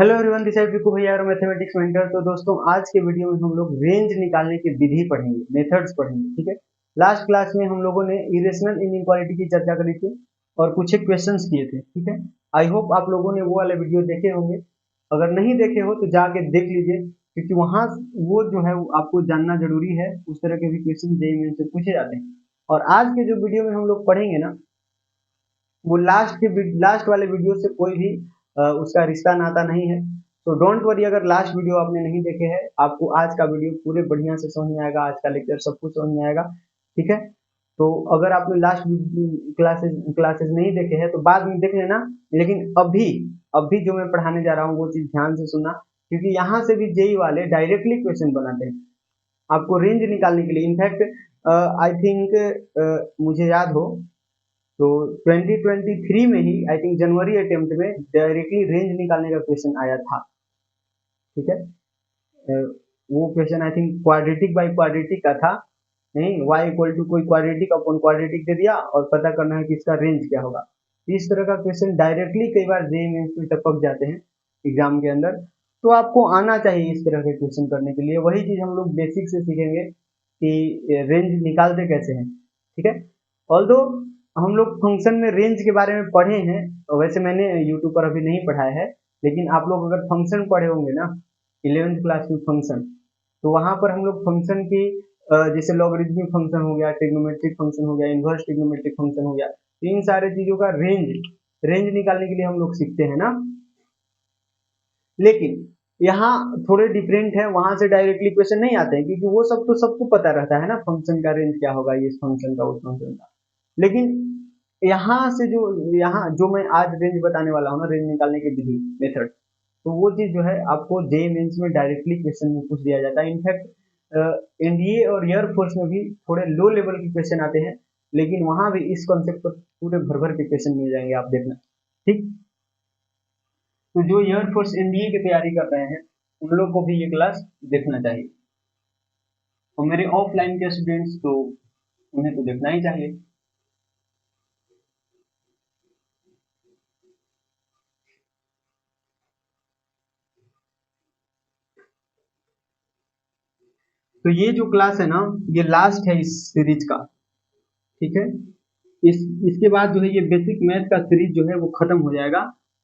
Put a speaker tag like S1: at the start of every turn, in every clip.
S1: Hello everyone, this is विकू भैया और mathematics mentor. तो दोस्तों, आज के वीडियो में हम लोग रेंज निकालने की विधि पढ़ेंगे, मेथड्स पढ़ेंगे। ठीक है। लास्ट क्लास में हम लोगों ने इरेशनल इनइक्वालिटी की चर्चा करी थी और कुछ एक क्वेश्चंस किए थे। ठीक है। आई होप आप लोगों ने वो वाले वीडियो देखे होंगे। अगर नहीं देखे हो तो जाके देख लीजिए, क्योंकि वहां वो जो है वो आपको जानना जरूरी है। उस तरह के भी क्वेश्चन जेईई मेंस से पूछे जाते हैं। और आज के जो वीडियो में हम लोग पढ़ेंगे ना, वो लास्ट वाले वीडियो से कोई भी उसका रिश्ता नाता नहीं है। तो डोंट वरी, अगर लास्ट वीडियो आपने नहीं देखे हैं, आपको आज का वीडियो पूरे बढ़िया से समझ में आएगा, आज का लेक्चर सब कुछ समझ में आएगा। ठीक है। तो अगर आपने लास्ट क्लासेस क्लासेस नहीं देखे हैं तो बाद में देख लेना, लेकिन अभी अभी जो मैं पढ़ाने जा रहा हूँ वो चीज ध्यान से सुनना, क्योंकि यहाँ से भी जेई वाले डायरेक्टली क्वेश्चन बनाते हैं आपको रेंज निकालने के लिए। इनफैक्ट आई थिंक मुझे याद हो तो 2023 में ही, आई थिंक जनवरी अटेम्प्ट में, डायरेक्टली रेंज निकालने का क्वेश्चन आया था। ठीक है। वो question I think quadratic by quadratic का था। नहीं, y इक्वल टू कोई क्वाड्रेटिक अपॉन क्वाड्रेटिक दे दिया और पता करना है कि इसका रेंज क्या होगा। इस तरह का क्वेश्चन डायरेक्टली कई बार जेईई मेंस में टपक जाते हैं एग्जाम के अंदर। तो आपको आना चाहिए इस तरह के क्वेश्चन करने के लिए। वही चीज हम लोग बेसिक से सीखेंगे कि रेंज निकालते कैसे हैं। ठीक है। ऑल्दो हम लोग फंक्शन में रेंज के बारे में पढ़े हैं, वैसे मैंने यूट्यूब पर अभी नहीं पढ़ाया है, लेकिन आप लोग अगर फंक्शन पढ़े होंगे ना, 11th क्लास में फंक्शन, तो वहां पर हम लोग फंक्शन की जैसे लॉगरिथमिक फंक्शन हो गया, ट्रिग्नोमेट्रिक फंक्शन हो गया, इनवर्स ट्रिग्नोमेट्रिक फंक्शन हो गया, तो इन सारे चीजों का रेंज निकालने के लिए हम लोग सीखते हैं ना। लेकिन यहाँ थोड़े डिफरेंट है, वहां से डायरेक्टली क्वेश्चन नहीं आते हैं, क्योंकि वो सब तो सबको पता रहता है ना, फंक्शन का रेंज क्या होगा, इस फंक्शन का, उस फंक्शन का। लेकिन यहाँ से यहाँ जो मैं आज रेंज बताने वाला हूँ ना, रेंज निकालने की विधि, मेथड, तो वो चीज जो है आपको जेईई मेंस में डायरेक्टली क्वेश्चन में पूछ दिया जाता है। इनफैक्ट एनडीए और एयरफोर्स में भी थोड़े लो लेवल के क्वेश्चन आते हैं, लेकिन वहां भी इस कॉन्सेप्ट पर पूरे भर भर के क्वेश्चन मिल जाएंगे, आप देखना। ठीक। तो जो एयरफोर्स एनडीए की तैयारी कर रहे हैं उन लोग को भी ये क्लास देखना चाहिए, और मेरे ऑफलाइन के स्टूडेंट्स तो उन्हें तो देखना ही चाहिए। तो ये जो क्लास है ना, ये लास्ट है इस सीरीज का। ठीक है। इसके बाद जो है ये बेसिक मैथ का सीरीज जो है वो खत्म हो जाएगा।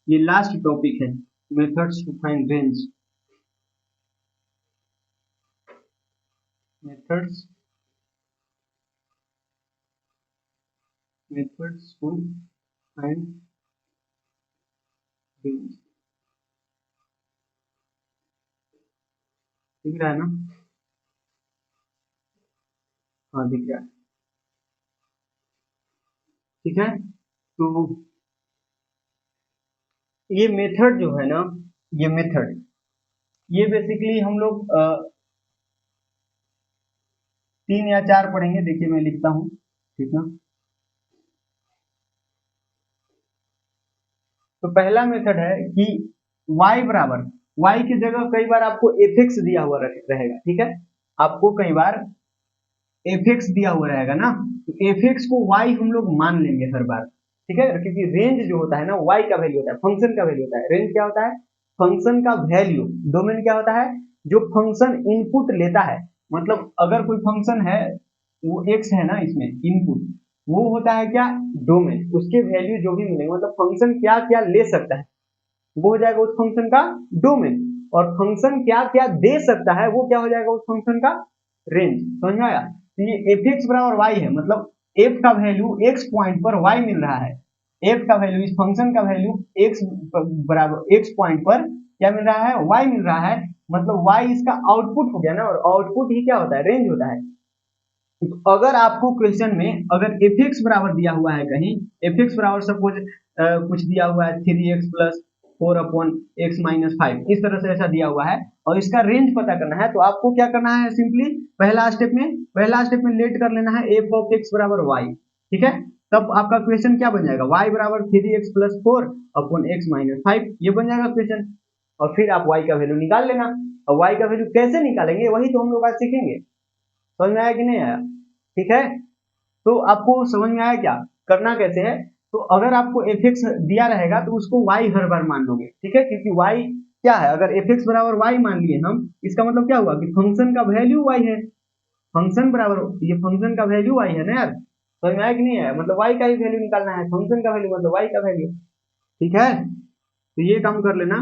S1: ये लास्ट टॉपिक है, methods to find range. Methods methods to find range. दिख रहा है ना? हाँ, दिख रहा है। ठीक है। तो ये मेथड जो है ना, ये मेथड, ये बेसिकली हम लोग 3 या 4 पढ़ेंगे। देखिए मैं लिखता हूँ, ठीक ना। तो पहला मेथड है कि y बराबर, y की जगह कई बार आपको fx दिया हुआ रहेगा। ठीक है। आपको कई बार fx दिया हुआ रहेगा ना, तो fx को y हम लोग मान लेंगे हर बार। ठीक है। क्योंकि रेंज जो होता है ना, y का वैल्यू होता है, फंक्शन का वैल्यू होता है। रेंज क्या होता है? फंक्शन का वैल्यू। डोमेन क्या होता है? जो फंक्शन इनपुट लेता है। मतलब अगर कोई फंक्शन है, वो x है ना, इसमें इनपुट, वो होता है क्या? डोमेन। उसके वैल्यू जो भी मिलेंगे, मतलब फंक्शन क्या क्या ले सकता है, वो हो जाएगा उस फंक्शन का डोमेन। और फंक्शन क्या क्या दे सकता है, वो क्या हो जाएगा उस फंक्शन का रेंज। समझ में आया? तो ये एफ एक्स बराबर वाई है, मतलब एफ का वैल्यू एक्स पॉइंट पर वाई मिल रहा है। एफ का वैल्यू, इस फंक्शन का वैल्यू एक्स बराबर एक्स पॉइंट पर क्या मिल रहा है? वाई मिल रहा है। मतलब वाई इसका आउटपुट हो गया ना, और आउटपुट ही क्या होता है? रेंज होता है। तो अगर आपको क्वेश्चन में अगर एफ एक्स बराबर दिया हुआ है, कहीं एफ एक्स बराबर सपोज कुछ दिया हुआ है 3x प्लस 4/x-5, इस तरह से ऐसा दिया हुआ है, और इसका रेंज पता करना है, तो आपको क्या करना है? सिंपली पहला स्टेप में लेट कर लेना है एफ ऑफ एक्स बराबर वाई। ठीक है। तब आपका क्वेश्चन क्या बन जाएगा? वाई बराबर 3x प्लस 4/x-5, ये बन जाएगा क्वेश्चन। और फिर आप वाई का वैल्यू निकाल लेना। और वाई का वैल्यू कैसे निकालेंगे, वही तो हम लोग आज सीखेंगे। समझ में आया कि नहीं आया? ठीक है। तो आपको समझ में आया क्या करना कैसे है? तो अगर आपको एफ एक्स दिया रहेगा तो उसको वाई हर बार मान लोगे। ठीक है। क्योंकि वाई क्या है, अगर एफ एक्स बराबर वाई मान लिए हम, इसका मतलब क्या हुआ कि फंक्शन का वैल्यू वाई है, फंक्शन बराबर ये फंक्शन का वैल्यू वाई है ना यार, समझ में आया कि नहीं आया, मतलब वाई का ही वैल्यू निकालना है, फंक्शन का वैल्यू मतलब वाई का वैल्यू, ठीक है। तो ये काम कर लेना।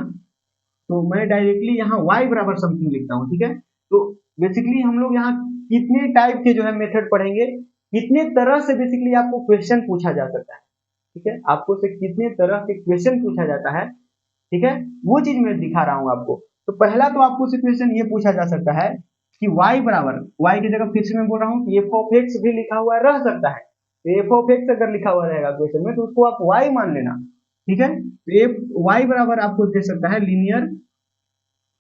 S1: तो मैं डायरेक्टली यहाँ y बराबर समथिंग लिखता हूँ, ठीक है। तो बेसिकली हम लोग यहाँ कितने टाइप के जो है मेथड पढ़ेंगे, कितने तरह से बेसिकली आपको क्वेश्चन पूछा जा सकता है, ठीक है, आपको से कितने तरह के क्वेश्चन पूछा जाता है, ठीक है, वो चीज मैं दिखा रहा हूँ आपको। तो पहला तो आपको से क्वेश्चन ये पूछा जा सकता है कि y बराबर, y की जगह फिर से मैं बोल रहा हूँ कि एफ ऑफ एक्स भी लिखा हुआ रह सकता है, तो एफ ऑफ एक्स अगर लिखा हुआ रहेगा क्वेश्चन में तो उसको आप y मान लेना, ठीक है। तो एफ y बराबर आपको दे सकता है linear,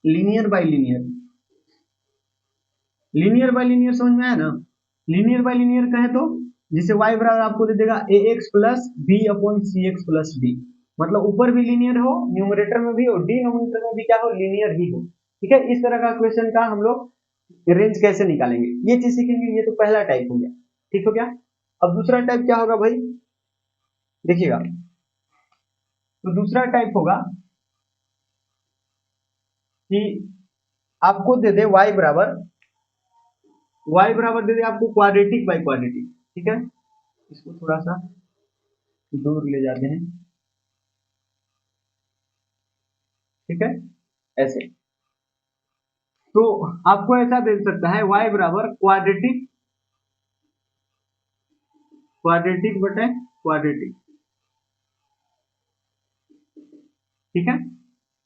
S1: linear by linear, linear by linear समझ में आया ना, लीनियर बाय लीनियर कहे तो जिसे y बराबर आपको दे देगा ए x plus b upon c X plus D, मतलब ऊपर भी लीनियर हो, न्यूमरेटर में भी और डिनोमिनेटर में भी क्या हो, लीनियर ही हो, ठीक है। इस तरह का क्वेश्चन का हम लोग रेंज कैसे निकालेंगे ये चीज सीखेंगे। ये तो पहला टाइप हो गया, ठीक हो गया। अब दूसरा टाइप क्या होगा भाई, देखिएगा, तो दूसरा टाइप होगा कि आपको दे दे y बराबर दे दे आपको क्वाड्रेटिक बाय क्वाड्रेटिक, ठीक है। इसको थोड़ा सा दूर ले जाते हैं, ठीक है, ऐसे। तो आपको ऐसा दे सकता है y बराबर क्वाड्रेटिक, क्वाड्रेटिक बटे क्वाड्रेटिक, ठीक है।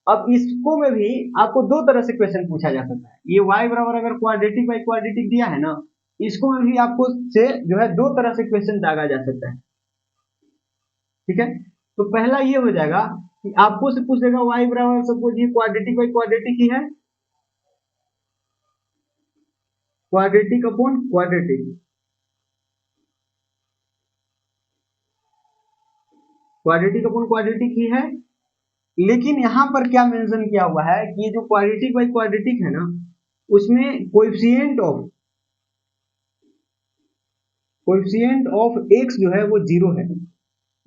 S1: अब इसको में भी आपको दो तरह से क्वेश्चन पूछा जा सकता है, ये y बराबर अगर क्वाड्रेटिक बाई क्वाड्रेटिक दिया है ना, इसको में भी आपको से जो है दो तरह से क्वेश्चन दागा जा सकता है, ठीक है। तो पहला ये हो जाएगा कि आपको से पूछ देगा y बराबर सपोज ये क्वाड्रेटिक बाई क्वाड्रेटिक ही है, quadratic upon quadratic, quadratic upon quadratic ही है, लेकिन यहाँ पर क्या मेंशन किया हुआ है कि ये जो क्वाड्रेटिक बाई क्वाड्रेटिक है ना, उसमें कोएफिशिएंट ऑफ x जो है वो जीरो है,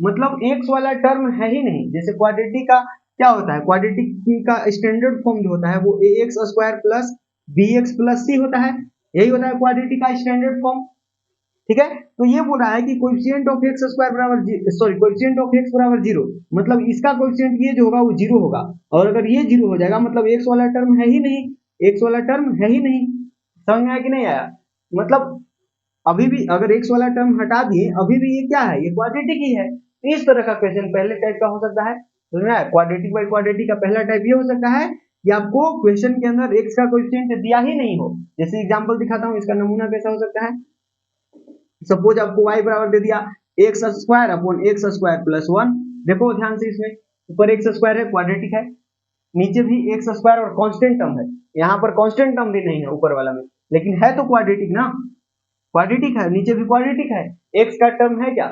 S1: मतलब x वाला टर्म है ही नहीं। जैसे क्वाड्रेटिक का क्या होता है, क्वाड्रेटिक का स्टैंडर्ड फॉर्म जो होता है वो a x square plus B x plus c होता है, यही होता है क्वाड्रेटिक का स्टैंडर्ड फॉर्म, ठीक है। तो ये बोला है कि कोएफिशिएंट ऑफ एक्स स्क्वायर बराबर सॉरी कोएफिशिएंट ऑफ एक्स बराबर जीरो, मतलब इसका कोएफिशिएंट ये जो होगा वो जीरो होगा, और अगर ये जीरो हो जाएगा मतलब एक्स वाला टर्म है ही नहीं, एक्स वाला टर्म है ही नहीं, समझ में आया कि नहीं आया, मतलब अभी भी अगर एक्स वाला टर्म हटा दिए अभी भी ये क्या है, ये क्वाड्रेटिक ही है। तो इस तरह का क्वेश्चन पहले टाइप का हो सकता है, समझ में आया, क्वाड्रेटिक बाई क्वाड्रेटिक का पहला टाइप ये हो सकता है कि आपको क्वेश्चन के अंदर एक्स का कोएफिशिएंट दिया ही नहीं हो। जैसे एग्जांपल दिखाता हूँ, इसका नमूना कैसा हो सकता है, सपोज आपको y बराबर दे दिया x square upon x square plus one, देखो ध्यान से, इसमें ऊपर एक्स स्क्वायर है क्वाड्रेटिक है, नीचे भी एक्स स्क्वायर और कांस्टेंट टर्म है, यहाँ पर कांस्टेंट टर्म भी नहीं है ऊपर वाला में, लेकिन है तो क्वाड्रेटिक ना, क्वाड्रेटिक है, नीचे भी क्वाड्रेटिक है, एक्स का टर्म है क्या,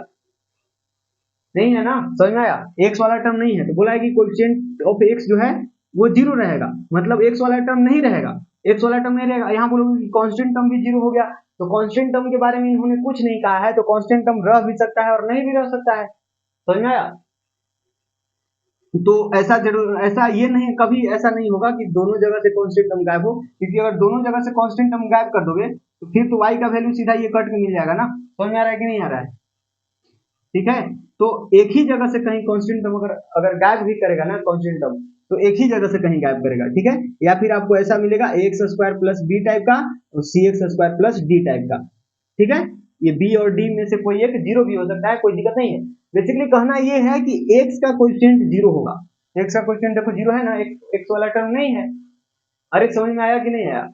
S1: नहीं है ना, समझ में आया, एक्स वाला टर्म नहीं है, तो बोला है कि कोएफिशिएंट ऑफ एक्स जो है वो जीरो रहेगा, मतलब एक्स वाला टर्म नहीं रहेगा, एक्स वाला टर्म नहीं रहेगा। यहाँ बोलोगे कि कांस्टेंट टर्म भी जीरो हो गया, तो कांस्टेंट टर्म के बारे में इन्होंने कुछ नहीं कहा है, तो कांस्टेंट टर्म रह भी सकता है और नहीं भी रह सकता है, समझ में आया। तो ऐसा जरूर, ऐसा ये नहीं, कभी ऐसा नहीं होगा कि दोनों जगह से कांस्टेंट टर्म गायब हो, क्योंकि अगर दोनों जगह से कांस्टेंट टर्म गायब कर दोगे तो फिर तो y का वैल्यू सीधा ये कट के मिल जाएगा ना, समझ में आ रहा है कि नहीं आ रहा है, ठीक है। तो एक ही जगह से कहीं कांस्टेंट टर्म अगर अगर गायब भी करेगा ना कांस्टेंट टर्म, तो एक ही जगह से कहीं गायब करेगा, ठीक है। या फिर आपको ऐसा मिलेगा x square plus b type का और c x square plus d type का, ठीक है। ये बी और डी में से कोई एक जीरो भी हो सकता है, कोई दिक्कत नहीं है। बेसिकली कहना ये है कि एक्स का कोएफिशिएंट जीरो होगा, एक्स का कोएफिशिएंट देखो जीरो है ना, एक्स वाला टर्म नहीं है। अरे समझ में आया कि नहीं आया,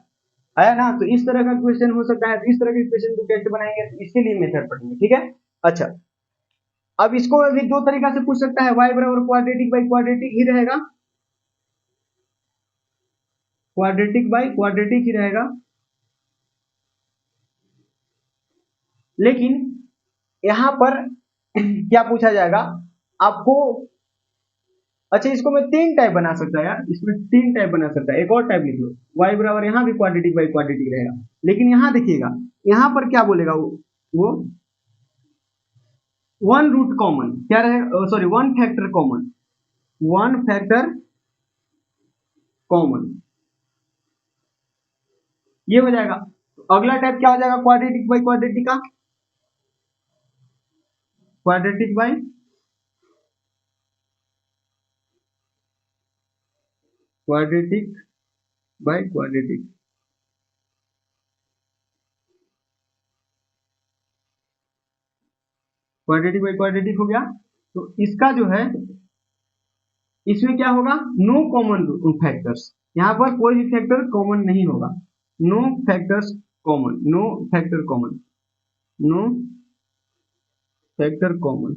S1: आया ना। तो इस तरह का क्वेश्चन हो सकता है, तो इस तरह के क्वेश्चन को कैसे बनाएंगे, तो इसके लिए मेथड पढ़ेंगे, ठीक है। अच्छा, अब इसको भी दो तरीका से पूछ सकता है, y बराबर क्वाड्रेटिक बाई क्वाड्रेटिक ही रहेगा, क्वाड्रेटिक बाई क्वाड्रेटिक ही रहेगा, लेकिन यहां पर क्या पूछा जाएगा आपको, अच्छा इसको मैं तीन टाइप बना सकता है यार, इसमें तीन टाइप बना सकता है, एक और टाइप लिख लो, y बराबर यहाँ भी क्वाड्रेटिक बाई क्वाड्रेटिक रहेगा, लेकिन यहाँ देखिएगा यहाँ पर क्या बोलेगा वो वन रूट कॉमन क्या रहेगा, sorry one factor common, one factor common, ये हो जाएगा। तो अगला टाइप क्या हो जाएगा, क्वाड्रेटिक बाई क्वाड्रेटिक का, quadratic by quadratic by quadratic, quadratic by quadratic हो गया। तो इसका जो है, इसमें क्या होगा, नो कॉमन फैक्टर्स, यहाँ पर कोई भी फैक्टर कॉमन नहीं होगा, no factors common, no factor common, no factor common,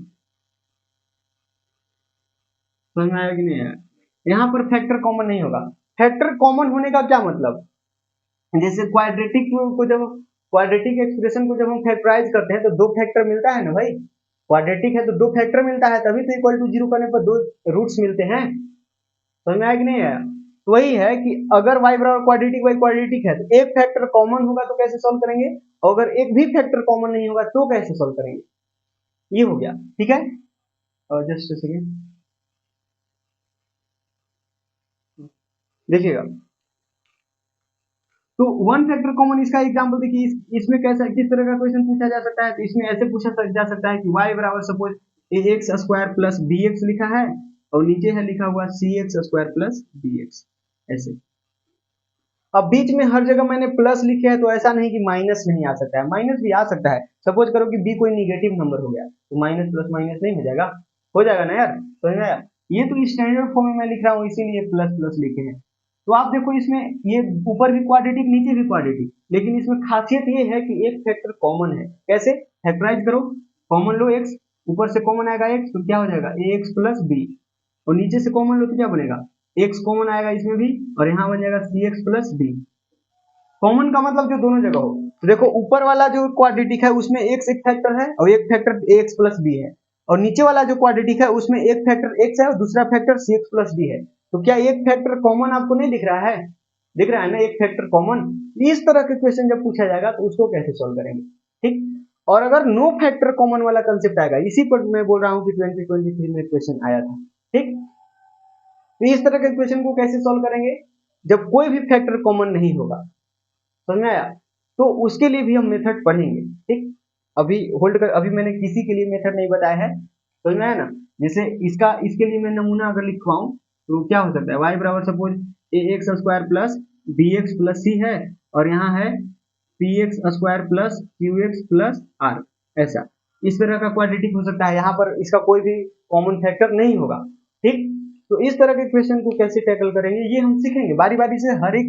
S1: समझ में आया कि नहीं आया। यहाँ पर फैक्टर कॉमन नहीं होगा। फैक्टर कॉमन होने का क्या मतलब, जैसे क्वाड्रेटिक को जब, क्वाड्रेटिक एक्सप्रेशन को जब हम फैक्टराइज करते हैं तो दो फैक्टर मिलता है ना भाई, क्वाड्रेटिक है तो दो फैक्टर मिलता है, तभी तो इक्वल टू जीरो करने पर दो रूट्स मिलते हैं, समझ में आया कि नहीं आया। तो वही है कि अगर y बराबर क्वाड्रेटिक बाई क्वाड्रेटिक है तो एक फैक्टर कॉमन होगा तो कैसे सॉल्व करेंगे, और अगर एक भी फैक्टर कॉमन नहीं होगा तो कैसे सॉल्व करेंगे, ये हो गया, ठीक है। और जस्ट सेकेंड देखिएगा, तो वन फैक्टर कॉमन, इसका एग्जांपल देखिए, इसमें कैसा, किस तरह का क्वेश्चन पूछा जा सकता है, तो इसमें ऐसे पूछा जा सकता है कि y बराबर suppose a x square plus B x लिखा है और नीचे है लिखा हुआ c x square plus D x, ऐसे। अब बीच में हर जगह मैंने प्लस लिखे है तो ऐसा नहीं कि माइनस नहीं आ सकता है, माइनस भी आ सकता है। सपोज करो कि बी कोई निगेटिव नंबर हो गया तो माइनस प्लस माइनस नहीं हो जाएगा, हो जाएगा ना यार, समझ में आया। ये तो स्टैंडर्ड फॉर्म में मैं लिख रहा हूँ इसीलिए प्लस प्लस लिखे हैं। तो आप देखो इसमें ये ऊपर भी क्वाड्रेटिक नीचे भी क्वाड्रेटिक, लेकिन इसमें खासियत ये है कि एक फैक्टर कॉमन है। कैसे, फैक्टराइज करो, कॉमन लो एक्स, ऊपर से कॉमन आएगा एक्स तो क्या हो जाएगा ए एक्स प्लस बी, और नीचे से कॉमन लो तो क्या बनेगा, एक्स कॉमन आएगा इसमें भी, और यहाँ बन जाएगा सी एक्स प्लस डी। कॉमन का मतलब जो दोनों जगह हो, तो देखो ऊपर वाला जो क्वाड्रेटिक है उसमें एक्स एक फैक्टर है और एक फैक्टर एक्स प्लस बी है, और नीचे वाला जो क्वाड्रेटिक है उसमें एक फैक्टर एक्स है और दूसरा factor C X plus D है। तो क्या एक फैक्टर कॉमन आपको नहीं दिख रहा है, दिख रहा है ना एक फैक्टर कॉमन। इस तरह के क्वेश्चन जब पूछा जाएगा तो उसको कैसे सोल्व करेंगे, ठीक। और अगर नो फैक्टर कॉमन वाला कंसेप्ट आएगा, इसी पर मैं बोल रहा हूँ कि 2023 में क्वेश्चन आया था, ठीक। तो इस तरह के क्वेश्चन को कैसे सोल्व करेंगे, जब कोई भी फैक्टर कॉमन नहीं होगा, समझ में आया। तो उसके लिए भी हम मेथड पढ़ेंगे, ठीक। अभी होल्ड कर, अभी मैंने किसी के लिए मेथड नहीं बताया है, समझ में आया ना। जैसे इसका, इसके लिए मैं नमूना अगर लिखवाऊं तो क्या हो सकता है, y बराबर suppose a x square plus B x plus c है, और यहाँ है p x square plus q x plus r, ऐसा। इस तरह का क्वाड्रेटिक हो सकता है, यहाँ पर इसका कोई भी कॉमन फैक्टर नहीं होगा, ठीक। तो इस तरह के क्वेश्चन को कैसे टैकल करेंगे ये हम सीखेंगे बारी बारी से, हर एक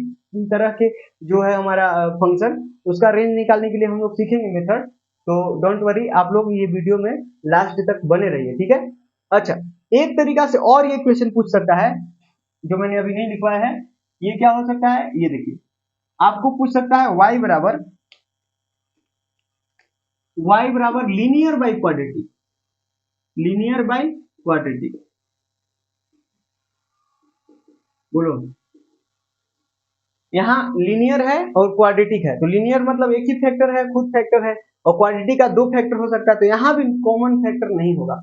S1: तरह के जो है हमारा फंक्शन, उसका रेंज निकालने के लिए हम लोग सीखेंगे मेथड। तो डोंट वरी, आप लोग ये वीडियो में लास्ट तक बने रहिए, ठीक है। अच्छा, एक तरीका से और ये क्वेश्चन पूछ सकता है जो मैंने अभी नहीं लिखवाया है, ये क्या हो सकता है, ये देखिए, आपको पूछ सकता है y बराबर linear by quadratic, linear by quadratic, बोलो। यहाँ लीनियर है और क्वाड्रेटिक है, तो लीनियर मतलब एक ही फैक्टर है, खुद फैक्टर है, और क्वाड्रेटिक का दो फैक्टर हो सकता है, तो यहाँ भी कॉमन फैक्टर नहीं होगा,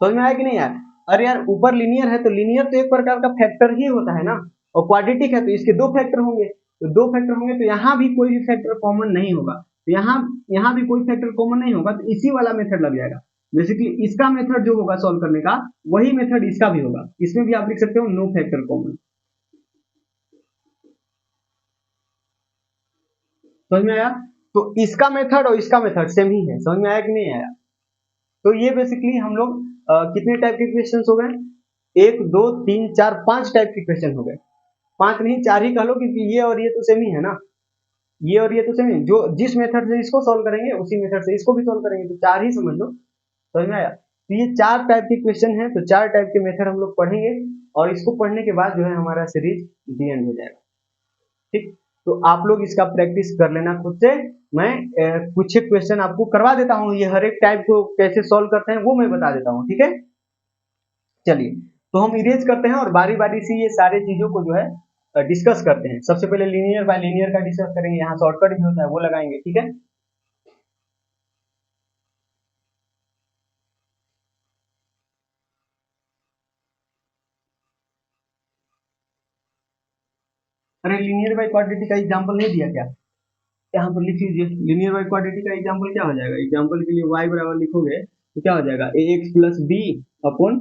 S1: समझ में आया कि नहीं यार। अरे यार, ऊपर लीनियर है तो लीनियर तो एक प्रकार का फैक्टर ही होता है ना, और क्वाड्रेटिक है तो इसके दो फैक्टर होंगे, तो दो फैक्टर होंगे तो यहाँ भी कोई भी फैक्टर कॉमन नहीं होगा, तो यहाँ भी कोई फैक्टर कॉमन नहीं होगा, तो इसी वाला मेथड लग जाएगा। बेसिकली इसका मेथड जो होगा सॉल्व करने का, वही मेथड इसका भी होगा, इसमें भी आप लिख सकते हो नो फैक्टर कॉमन, समझ में आया। तो इसका मेथड और इसका मेथड सेम ही है, समझ में आया कि नहीं आया। तो ये बेसिकली हम लोग कितने टाइप के क्वेश्चन हो गए, एक दो तीन चार पांच टाइप के क्वेश्चन हो गए, पांच नहीं चार ही कह लो, क्योंकि ये और ये तो सेम ही है ना, ये और ये तो सेम ही, जो जिस मेथड से इसको सॉल्व करेंगे उसी मेथड से इसको भी सॉल्व करेंगे, तो चार ही समझ लो, समझ में आया। तो ये चार टाइप के क्वेश्चन है, तो चार टाइप के मेथड हम लोग पढ़ेंगे, और इसको पढ़ने के बाद जो है हमारा सीरीज डी एंड हो जाएगा, ठीक। तो आप लोग इसका प्रैक्टिस कर लेना खुद से, मैं कुछ एक क्वेश्चन आपको करवा देता हूँ, ये हर एक टाइप को कैसे सॉल्व करते हैं वो मैं बता देता हूँ, ठीक है। चलिए, तो हम इरेज करते हैं और बारी बारी से ये सारे चीजों को जो है डिस्कस करते हैं। सबसे पहले लीनियर बाय लीनियर का डिस्कस करेंगे, यहाँ शॉर्टकट भी होता है वो लगाएंगे, ठीक है। अरे लीनियर बाई क्वाड्रेटिक का एग्जांपल नहीं दिया क्या? यहाँ पर लिख लीजिए, लीनियर बाई क्वाड्रेटिक का एग्जांपल क्या हो जाएगा? एग्जांपल के लिए y बराबर लिखोगे तो क्या हो जाएगा? ax plus b upon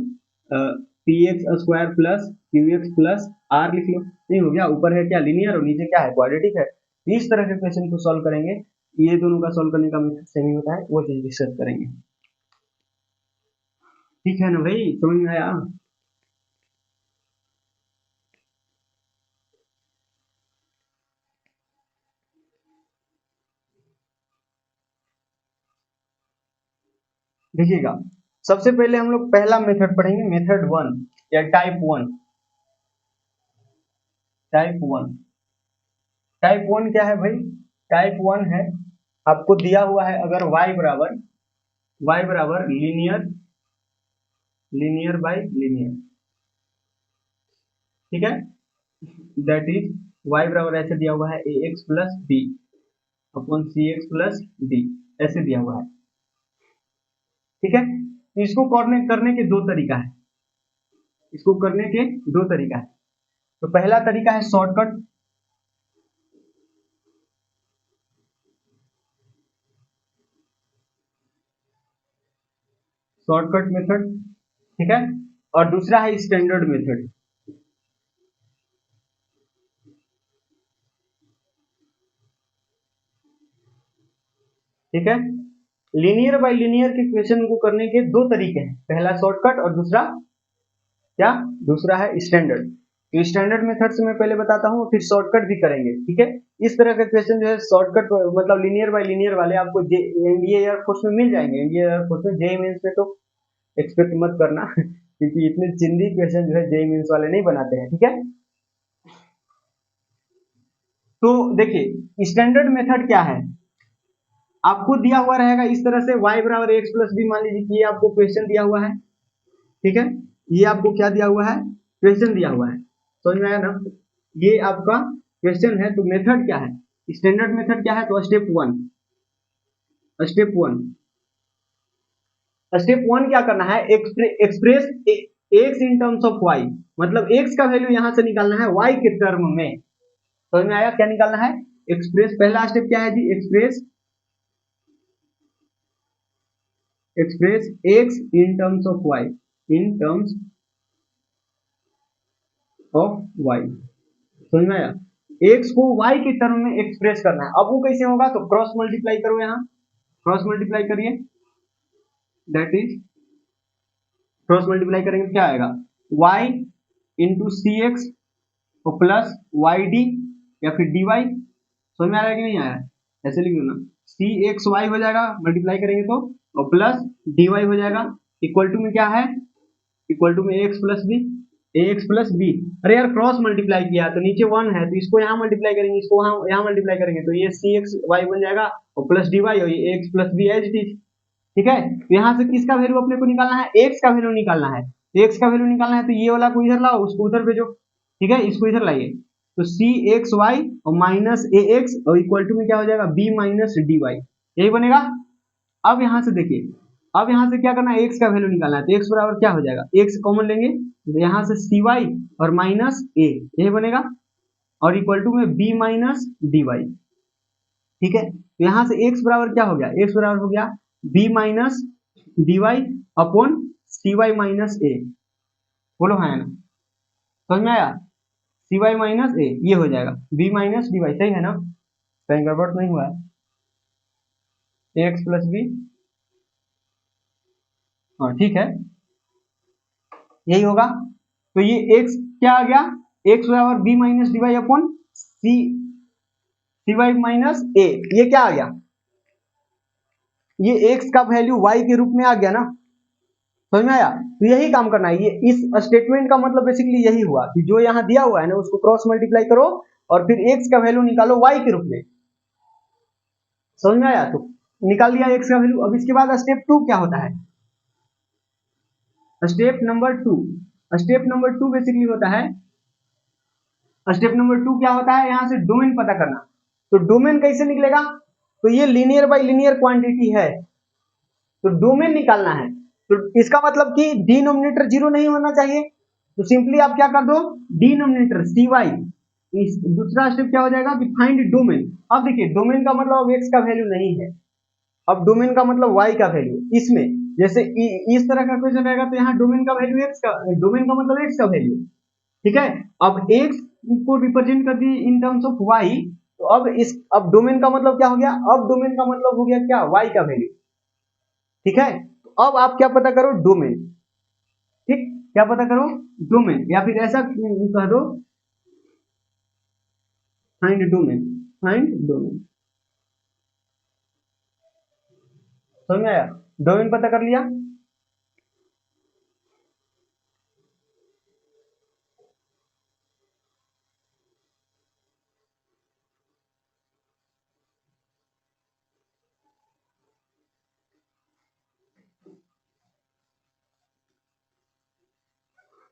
S1: px square plus qx plus r लिख लो। नहीं हो गया? ऊपर है क्या लीनियर और नीचे क्या है? क्वाड्रेटिक है। इस तरह के क्वेश्चन को सॉल्व करेंगे, ये दोनों का सॉल्व करने का मेथड सेम ही होता है, वो चीज डिस्कस करेंगे। ठीक है ना भाई, समझ में आया? देखिएगा, सबसे पहले हम लोग पहला मेथड पढ़ेंगे, मेथड 1 या टाइप 1। टाइप 1, टाइप 1 क्या है भाई? टाइप 1 है, आपको दिया हुआ है अगर y बराबर लीनियर, लीनियर बाई लीनियर, ठीक है, दैट इज y बराबर ऐसे दिया हुआ है ax plus b upon cx plus d, ऐसे दिया हुआ है, ठीक है। इसको करने के दो तरीका है, इसको करने के दो तरीका है। तो पहला तरीका है शॉर्टकट, शॉर्टकट मेथड, ठीक है, और दूसरा है स्टैंडर्ड मेथड। ठीक है, लीनियर बाय लीनियर के क्वेश्चन को करने के दो तरीके हैं, पहला शॉर्टकट और दूसरा क्या? दूसरा है स्टैंडर्ड। तो स्टैंडर्ड मेथड से मैं पहले बताता हूँ, फिर शॉर्टकट भी करेंगे, ठीक है। इस तरह के क्वेश्चन जो है शॉर्टकट मतलब लीनियर बाय लीनियर वाले आपको एनडीए एयरफोर्स में मिल जाएंगे, एनडीए एयरफोर्स में, जेईई मेंस में तो एक्सपेक्ट मत करना क्योंकि इतने चिंदी क्वेश्चन जो है जेईई मेंस वाले नहीं बनाते हैं, ठीक है। तो देखिए स्टैंडर्ड मेथड क्या है, आपको दिया हुआ रहेगा इस तरह से y बराबर एक्स प्लस बी, मान लीजिए कि ये आपको क्वेश्चन दिया हुआ है, ठीक है, ये आपको क्या दिया हुआ है? क्वेश्चन दिया हुआ है, समझ में आया ना? ये आपका क्वेश्चन है, तो मेथड क्या है? स्टैंडर्ड मेथड क्या है? तो step one, step one, step one क्या करना है? Express x in terms of Y, मतलब एक्स का वैल्यू यहां से निकालना है वाई के टर्म में, समझ में आया? क्या निकालना है? एक्सप्रेस, पहला स्टेप क्या है जी? Express, express x in terms of y, in terms of y, समझ में आया? एक्स को वाई के टर्म में एक्सप्रेस करना है। अब वो कैसे होगा? तो क्रॉस मल्टीप्लाई करो, यहाँ क्रॉस मल्टीप्लाई करिए, दैट इज क्रॉस मल्टीप्लाई करेंगे तो क्या आएगा? y इंटू सी एक्स और प्लस वाई डी या फिर डी वाई, समझ में आया कि नहीं आया? ऐसे लिख लो ना, सी एक्स वाई हो जाएगा मल्टीप्लाई करेंगे तो, और प्लस डी वाई हो जाएगा, इक्वल टू में क्या है? इक्वल टू में X plus B, x plus B. अरे यार क्रॉस मल्टीप्लाई किया तो नीचे वन है, तो इसको यहाँ मल्टीप्लाई करेंगे, इसको यहाँ मल्टीप्लाई करेंगे, तो ये सी एक्स वाई बन जाएगा और प्लस डी वाई और ये X plus B as it is, ठीक है। तो यहाँ से किसका वैल्यू अपने को निकालना है? एक्स का वैल्यू निकालना है। एक्स का वैल्यू निकालना है तो ये वाला को इधर लाओ, उसको उधर भेजो, ठीक है, इसको इधर लाइए, तो सी एक्स वाई और माइनस ए एक्स और इक्वल टू में क्या हो जाएगा? बी माइनस डी वाई, यही बनेगा। अब यहाँ से देखिए, अब यहाँ से क्या करना है? एक्स का वैल्यू निकालना है, तो एक्स बराबर क्या हो जाएगा? एक्स कॉमन लेंगे तो यहाँ से सी वाई और माइनस ए, यही बनेगा, और इक्वल टू में बी माइनस डी वाई, ठीक है। तो यहाँ से एक्स बराबर क्या हो गया? एक्स बराबर हो गया b minus d y upon c y minus a, बोलो हाँ ना, समझ में आया? सी वाई माइनस ए, ये हो जाएगा बी माइनस डी वाई, सही है ना? कहीं गड़बड़ नहीं हुआ है? एक्स प्लस बी, हाँ ठीक है, यही होगा। तो ये एक्स क्या आ गया? एक्स बराबर b minus d y upon c y minus a, ये क्या आ गया? ये एक्स का वैल्यू वाई के रूप में आ गया ना, समझ में आया? तो यही काम करना है, ये इस स्टेटमेंट का मतलब बेसिकली यही हुआ कि जो यहाँ दिया हुआ है ना उसको क्रॉस मल्टीप्लाई करो और फिर एक्स का वैल्यू निकालो वाई के रूप में, समझ में आया? तो निकाल लिया एक्स का वैल्यू। अब इसके बाद स्टेप टू क्या होता है? Step number two, step number two basically होता है, स्टेप नंबर टू क्या होता है? यहाँ से डोमेन पता करना। तो डोमेन कैसे निकलेगा? तो ये लीनियर बाय लीनियर क्वांटिटी है, तो डोमेन निकालना है, तो इसका मतलब कि डिनोमिनेटर जीरो नहीं होना चाहिए, तो सिंपली आप क्या कर दो? डिनोमिनेटर सी वाई दूसरा स्टेप क्या हो जाएगा कि फाइंड डोमेन। अब देखिए डोमेन का मतलब अब x का वैल्यू नहीं है, अब डोमेन का मतलब y का वैल्यू। इसमें जैसे इस तरह का क्वेश्चन रहेगा तो यहाँ डोमेन का वैल्यू x का, डोमेन का मतलब x का वैल्यू, ठीक है। अब x को रिप्रेजेंट कर दिए इन टर्म्स ऑफ y, तो अब डोमेन का मतलब क्या हो गया, अब डोमेन का मतलब हो गया क्या, y का वैल्यू, ठीक है। तो अब आप क्या पता करो, डोमेन, ठीक, क्या पता करो, डोमेन, या फिर ऐसा कह दो फाइंड डोमेन, फाइंड डोमेन, समझ में आया, डोमेन पता कर लिया।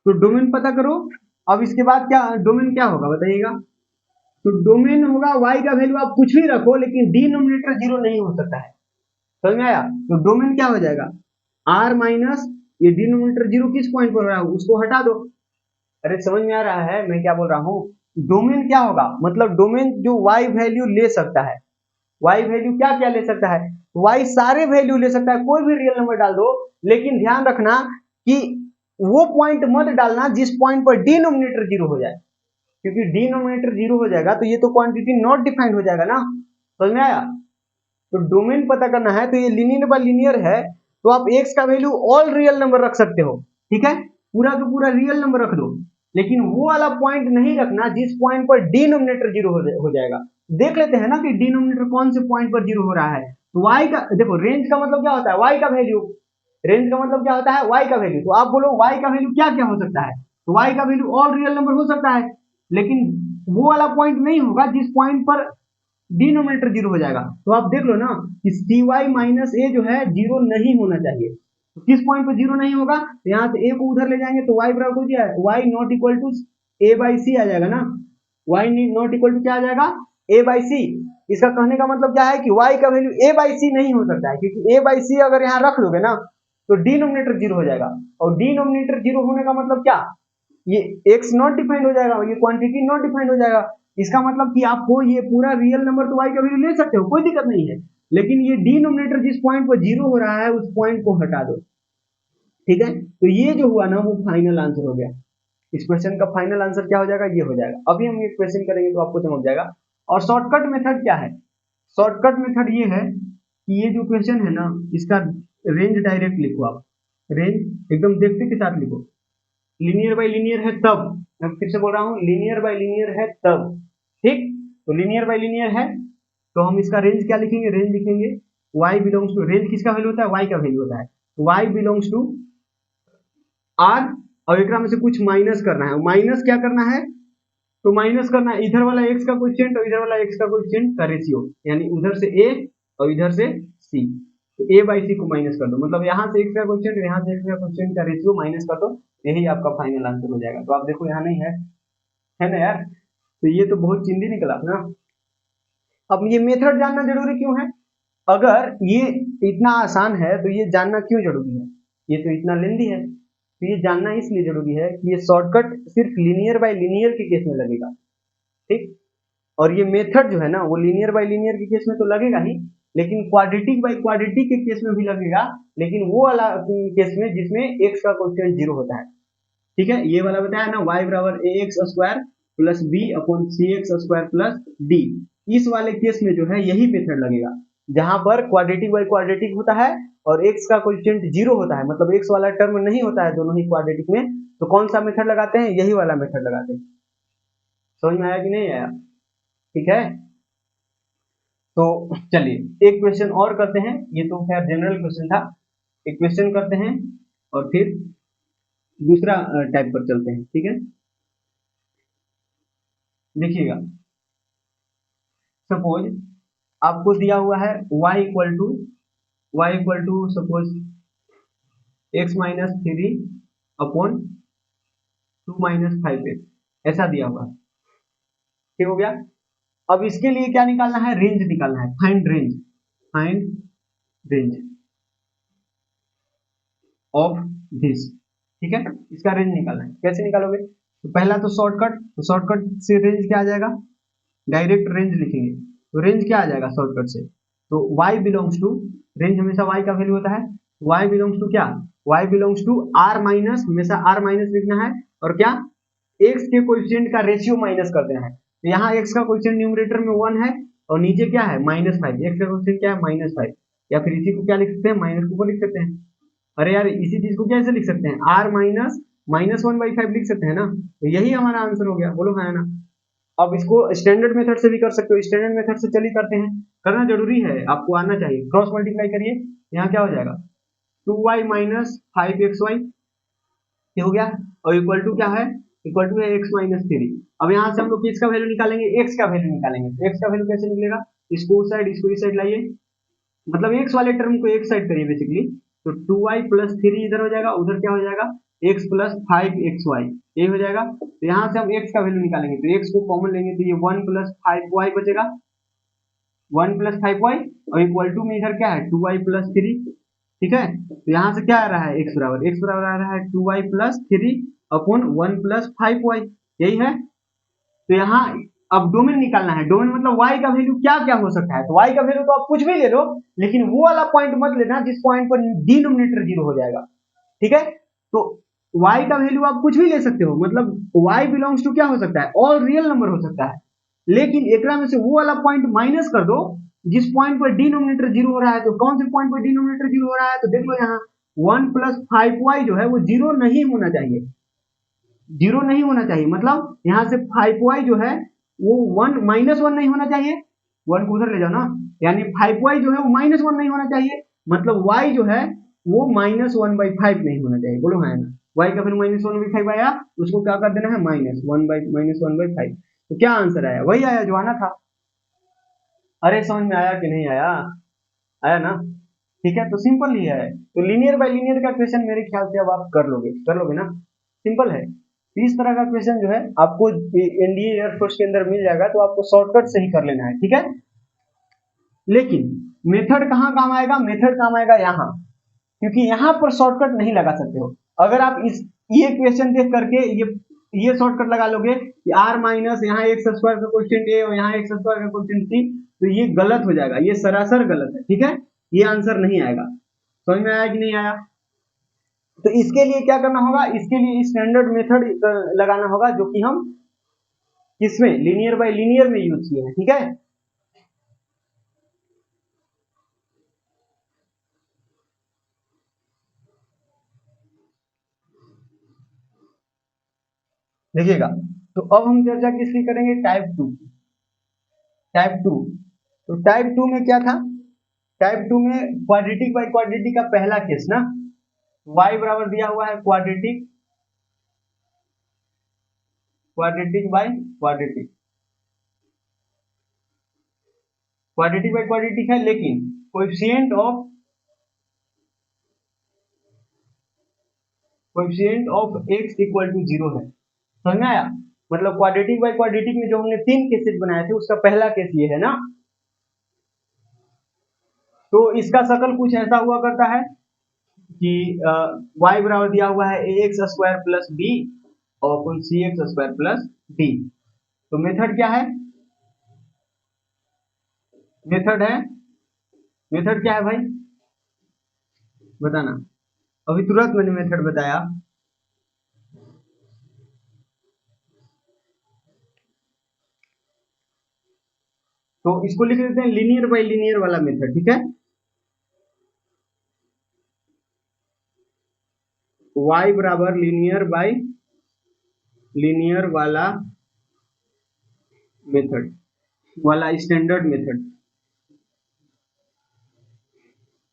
S1: तो डोमेन पता करो। अब इसके बाद क्या डोमेन क्या होगा बताइएगा, तो डोमेन होगा y का वैल्यू आप कुछ भी रखो लेकिन डिनोमिनेटर जीरो नहीं हो सकता है, समझ में आया। तो डोमेन क्या हो जाएगा, r माइनस ये डिनोमिनेटर जीरो किस पॉइंट पर हो रहा है उसको हटा दो। अरे समझ में आ रहा है मैं क्या बोल रहा हूँ, डोमेन क्या होगा, मतलब डोमेन जो y वैल्यू ले सकता है, y वैल्यू क्या क्या ले सकता है, y सारे वैल्यू ले सकता है, कोई भी रियल नंबर डाल दो, लेकिन ध्यान रखना कि वो पॉइंट मत डालना जिस पॉइंट पर डिनोमिनेटर जीरो हो जाए, क्योंकि डिनोमिनेटर जीरो हो जाएगा तो ये तो क्वांटिटी नॉट डिफाइंड हो जाएगा ना, समझ में आया। तो डोमेन पता करना है तो ये लीनियर बाय लीनियर है, तो आप x का वैल्यू ऑल रियल नंबर रख सकते हो, ठीक है, पूरा का पूरा रियल नंबर रख दो, लेकिन वो वाला पॉइंट नहीं रखना जिस पॉइंट पर डिनोमिनेटर जीरो हो जाएगा। देख लेते हैं ना कि डिनोमिनेटर कौन से पॉइंट पर जीरो हो रहा है, तो y का देखो, रेंज का मतलब क्या होता है, y का वैल्यू, रेंज का मतलब क्या होता है, y का वैल्यू। तो आप बोलो y का वैल्यू क्या क्या हो सकता है, तो y का वैल्यू ऑल रियल नंबर हो सकता है, लेकिन वो वाला पॉइंट नहीं होगा जिस पॉइंट पर डिनोमिनेटर जीरो हो जाएगा। तो आप देख लो ना कि सी वाई माइनस ए जो है जीरो नहीं होना चाहिए, तो किस पॉइंट पर जीरो नहीं होगा, तो यहाँ से ए को उधर ले जाएंगे तो वाई बराबर हो जाए y not equal to a by c आ जाएगा ना, वाई नॉट इक्वल टू क्या आ जाएगा, ए बाई सी। इसका कहने का मतलब क्या है कि y का वैल्यू a बाई सी नहीं हो सकता है, क्योंकि a बाई सी अगर यहाँ रख दोगे ना तो डिनोमिनेटर जीरो हो जाएगा, और डिनोमिनेटर जीरो होने का मतलब क्या, ये x नॉट डिफाइंड हो जाएगा, ये क्वांटिटी नॉट डिफाइंड हो जाएगा। इसका मतलब कि आपको ये पूरा रियल नंबर तो y का वैल्यू ले सकते हो, कोई दिक्कत नहीं है, लेकिन ये डिनोमिनेटर जिस पॉइंट पर जीरो हो रहा है उस पॉइंट को हटा दो, ठीक है। तो ये जो हुआ ना वो फाइनल आंसर हो गया, इस क्वेश्चन का फाइनल आंसर क्या हो जाएगा, ये हो जाएगा। अभी हम ये क्वेश्चन करेंगे तो आपको समझ जाएगा। और शॉर्टकट मेथड क्या है, शॉर्टकट मेथड ये है कि ये जो क्वेश्चन है ना इसका रेंज डायरेक्ट लिखो आप, रेंज एकदम देखते के साथ लिखो, लीनियर बाय लीनियर है तब, मैं फिर से बोल रहा हूँ लीनियर बाय लीनियर है तब, ठीक। तो लीनियर बाय लीनियर है तो हम इसका रेंज क्या लिखेंगे, रेंज लिखेंगे y बिलोंग्स टू, रेंज किसका वैल्यू होता है, y का वैल्यू होता है, y बिलोंग्स टू r, और एक में से कुछ माइनस करना है, माइनस क्या करना है, तो माइनस करना है इधर वाला x का कोएफिशिएंट और इधर वाला x का कोएफिशिएंट का रेशियो, यानी उधर से a और इधर से c, तो a बाई सी को माइनस कर दो, मतलब यहाँ से x का कोएफिशिएंट और यहाँ से x का कोएफिशिएंट का रेशियो माइनस कर दो, यही आपका फाइनल आंसर हो जाएगा। तो आप देखो यहाँ नहीं है ना यार, तो ये तो बहुत चिंदी निकला ना। अब ये मेथड जानना जरूरी क्यों है, अगर ये इतना आसान है तो ये जानना क्यों जरूरी है, ये तो इतना लेंदी है, तो ये जानना इसलिए जरूरी है कि ये शॉर्टकट सिर्फ लीनियर बाय लीनियर के केस में लगेगा, ठीक। और ये मेथड जो है ना वो लीनियर बाय लीनियर के केस में तो लगेगा ही, लेकिन क्वाड्रेटिक बाय क्वाड्रेटिक के केस में भी लगेगा, लेकिन वो वाला केस में जिसमें x का कोएफिशिएंट जीरो होता है, ठीक है। ये वाला बताया ना y बराबर a x square plus b upon c x square plus d, इस वाले केस में जो है यही मेथड लगेगा, जहां पर क्वाड्रेटिक बाय क्वाड्रेटिक होता है और x का कोएफिशिएंट जीरो होता है, मतलब x वाला टर्म नहीं होता है दोनों ही क्वाड्रेटिक में, तो कौन सा मेथड लगाते हैं, यही वाला मेथड लगाते हैं। समझ में आया कि नहीं आया, ठीक है। तो चलिए एक क्वेश्चन और करते हैं, ये तो खैर जनरल क्वेश्चन था, एक क्वेश्चन करते हैं और फिर दूसरा टाइप पर चलते हैं, ठीक है। देखिएगा, सपोज आपको दिया हुआ है y equal to suppose x minus three upon 2 - 5x, ऐसा दिया हुआ है, ठीक हो गया। अब इसके लिए क्या निकालना है, रेंज निकालना है, find range, find range of this, ठीक है। इसका रेंज निकालना है, कैसे निकालोगे, तो पहला तो शॉर्टकट, तो शॉर्टकट से रेंज क्या आ जाएगा, डायरेक्ट रेंज लिखेंगे, तो रेंज क्या आ जाएगा शॉर्टकट से, तो y बिलोंग्स टू, रेंज हमेशा y का वैल्यू होता है, y बिलोंग्स टू क्या, y belongs to r minus, हमेशा r माइनस लिखना है, और क्या, x के कोएफिशिएंट का रेशियो माइनस कर देना है। तो यहाँ x का कोएफिशिएंट न्यूमरेटर में 1 है और नीचे क्या है -5, x का कोएफिशिएंट क्या है -5, या फिर इसी को क्या लिख सकते हैं, माइनस को लिख सकते हैं। अरे यार इसी चीज को कैसे लिख सकते हैं, r माइनस -1/5 लिख सकते हैं ना, तो यही हमारा आंसर हो गया, बोलो है ना। अब इसको स्टैंडर्ड मेथड से भी कर सकते हो, स्टैंडर्ड मेथड से चलिए करते हैं, करना जरूरी है, आपको आना चाहिए। क्रॉस मल्टीप्लाई करिए, यहाँ क्या हो जाएगा 2y माइनस 5xy, ये हो गया, और इक्वल टू क्या है, इक्वल टू है x माइनस 3। अब यहाँ से हम लोग किसका वैल्यू निकालेंगे, x का वैल्यू निकालेंगे, तो x का वैल्यू कैसे निकलेगा, इसको उस साइड इसको इस साइड लाइए, मतलब x वाले टर्म को एक साइड करिए बेसिकली, तो 2y प्लस 3 इधर हो जाएगा, उधर क्या हो जाएगा x प्लस 5xy, ये हो जाएगा। तो यहाँ से हम x का वैल्यू निकालेंगे, तो x को कॉमन लेंगे तो ये 1 प्लस 5y बचेगा, 1 प्लस 5y, और इक्वल टू में इधर क्या है 2y प्लस 3, ठीक है। तो यहाँ से क्या आ रहा है x बराबर आ रहा है 2y plus 3 upon 1 plus 5y, यही है। तो यहाँ अब डोमेन निकालना है, डोमेन मतलब y का वैल्यू क्या क्या हो सकता है, तो y का वैल्यू तो आप कुछ भी ले लो, लेकिन वो वाला पॉइंट मत लेना जिस पॉइंट पर डिनोमिनेटर 0 हो जाएगा, ठीक है। तो y का वैल्यू आप कुछ भी ले सकते हो, मतलब y बिलोंग्स टू क्या हो सकता है, ऑल रियल नंबर हो सकता है, लेकिन एकरा में से वो वाला पॉइंट माइनस कर दो जिस पॉइंट पर डिनोमिनेटर 0 हो रहा है। तो कौन से पॉइंट पर डिनोमिनेटर 0 हो रहा है, तो देख लो यहाँ 1 प्लस 5y जो है वो 0 नहीं होना चाहिए, 0 नहीं होना चाहिए, मतलब यहाँ से 5y जो है वो 1 -1 नहीं होना चाहिए, 1 को उधर ले जाओ ना, यानी 5y जो है वो -1 नहीं होना चाहिए, मतलब y जो है वो -1/5 नहीं होना चाहिए, बोलो है ना। y का फिर -1/5 आया, उसको क्या कर देना है -1/5, तो क्या आंसर आया, वही आया जो आना था। अरे समझ में आया कि नहीं आया, आया ना, ठीक है। तो सिंपल ही है, तो लीनियर बाय लीनियर का क्वेश्चन मेरे ख्याल से अब आप कर लोगे ना, सिंपल है। इस तरह का क्वेश्चन जो है आपको एनडीए एयरफोर्स के अंदर मिल जाएगा, तो आपको शॉर्टकट से ही कर लेना है, ठीक है। लेकिन मेथड कहाँ काम आएगा, मेथड काम आएगा यहाँ, क्योंकि यहाँ पर शॉर्टकट नहीं लगा सकते हो। अगर आप इस ये क्वेश्चन देख करके ये शॉर्टकट लगा लोगे कि r माइनस यहाँ एक्स स्क्वायर का क्वेश्चन ए और यहाँ एक्स स्क्वायर का क्वेश्चन सी, तो ये गलत हो जाएगा, ये सरासर गलत है, ठीक है, ये आंसर नहीं आएगा। समझ में आया कि नहीं आया। तो इसके लिए क्या करना होगा, इसके लिए स्टैंडर्ड मेथड लगाना होगा, जो कि हम किसमें लीनियर बाय लीनियर में यूज किए हैं, ठीक है। देखिएगा, तो अब हम चर्चा किसकी करेंगे, टाइप 2, टाइप 2। तो टाइप 2 में क्या था, टाइप 2 में क्वाड्रेटिक बाय क्वाड्रेटिक का पहला केस ना, y बराबर दिया हुआ है quadratic, quadratic by quadratic, quadratic by quadratic है, लेकिन coefficient of x equal to 0 है, समझ में आया। मतलब क्वाड्रेटिक बाय क्वाड्रेटिक में जो हमने 3 केसेस बनाए थे उसका पहला केस ये है ना। तो इसका शकल कुछ ऐसा हुआ करता है कि y बराबर दिया हुआ है ax स्क्वायर प्लस b और cx स्क्वायर प्लस d। तो मेथड क्या है, मेथड है, मेथड क्या है भाई बताना, अभी तुरंत मैंने मेथड बताया। तो इसको लिख देते हैं लीनियर बाय लीनियर वाला मेथड, ठीक है। y बराबर लीनियर बाय लीनियर वाला मेथड वाला स्टैंडर्ड मेथड,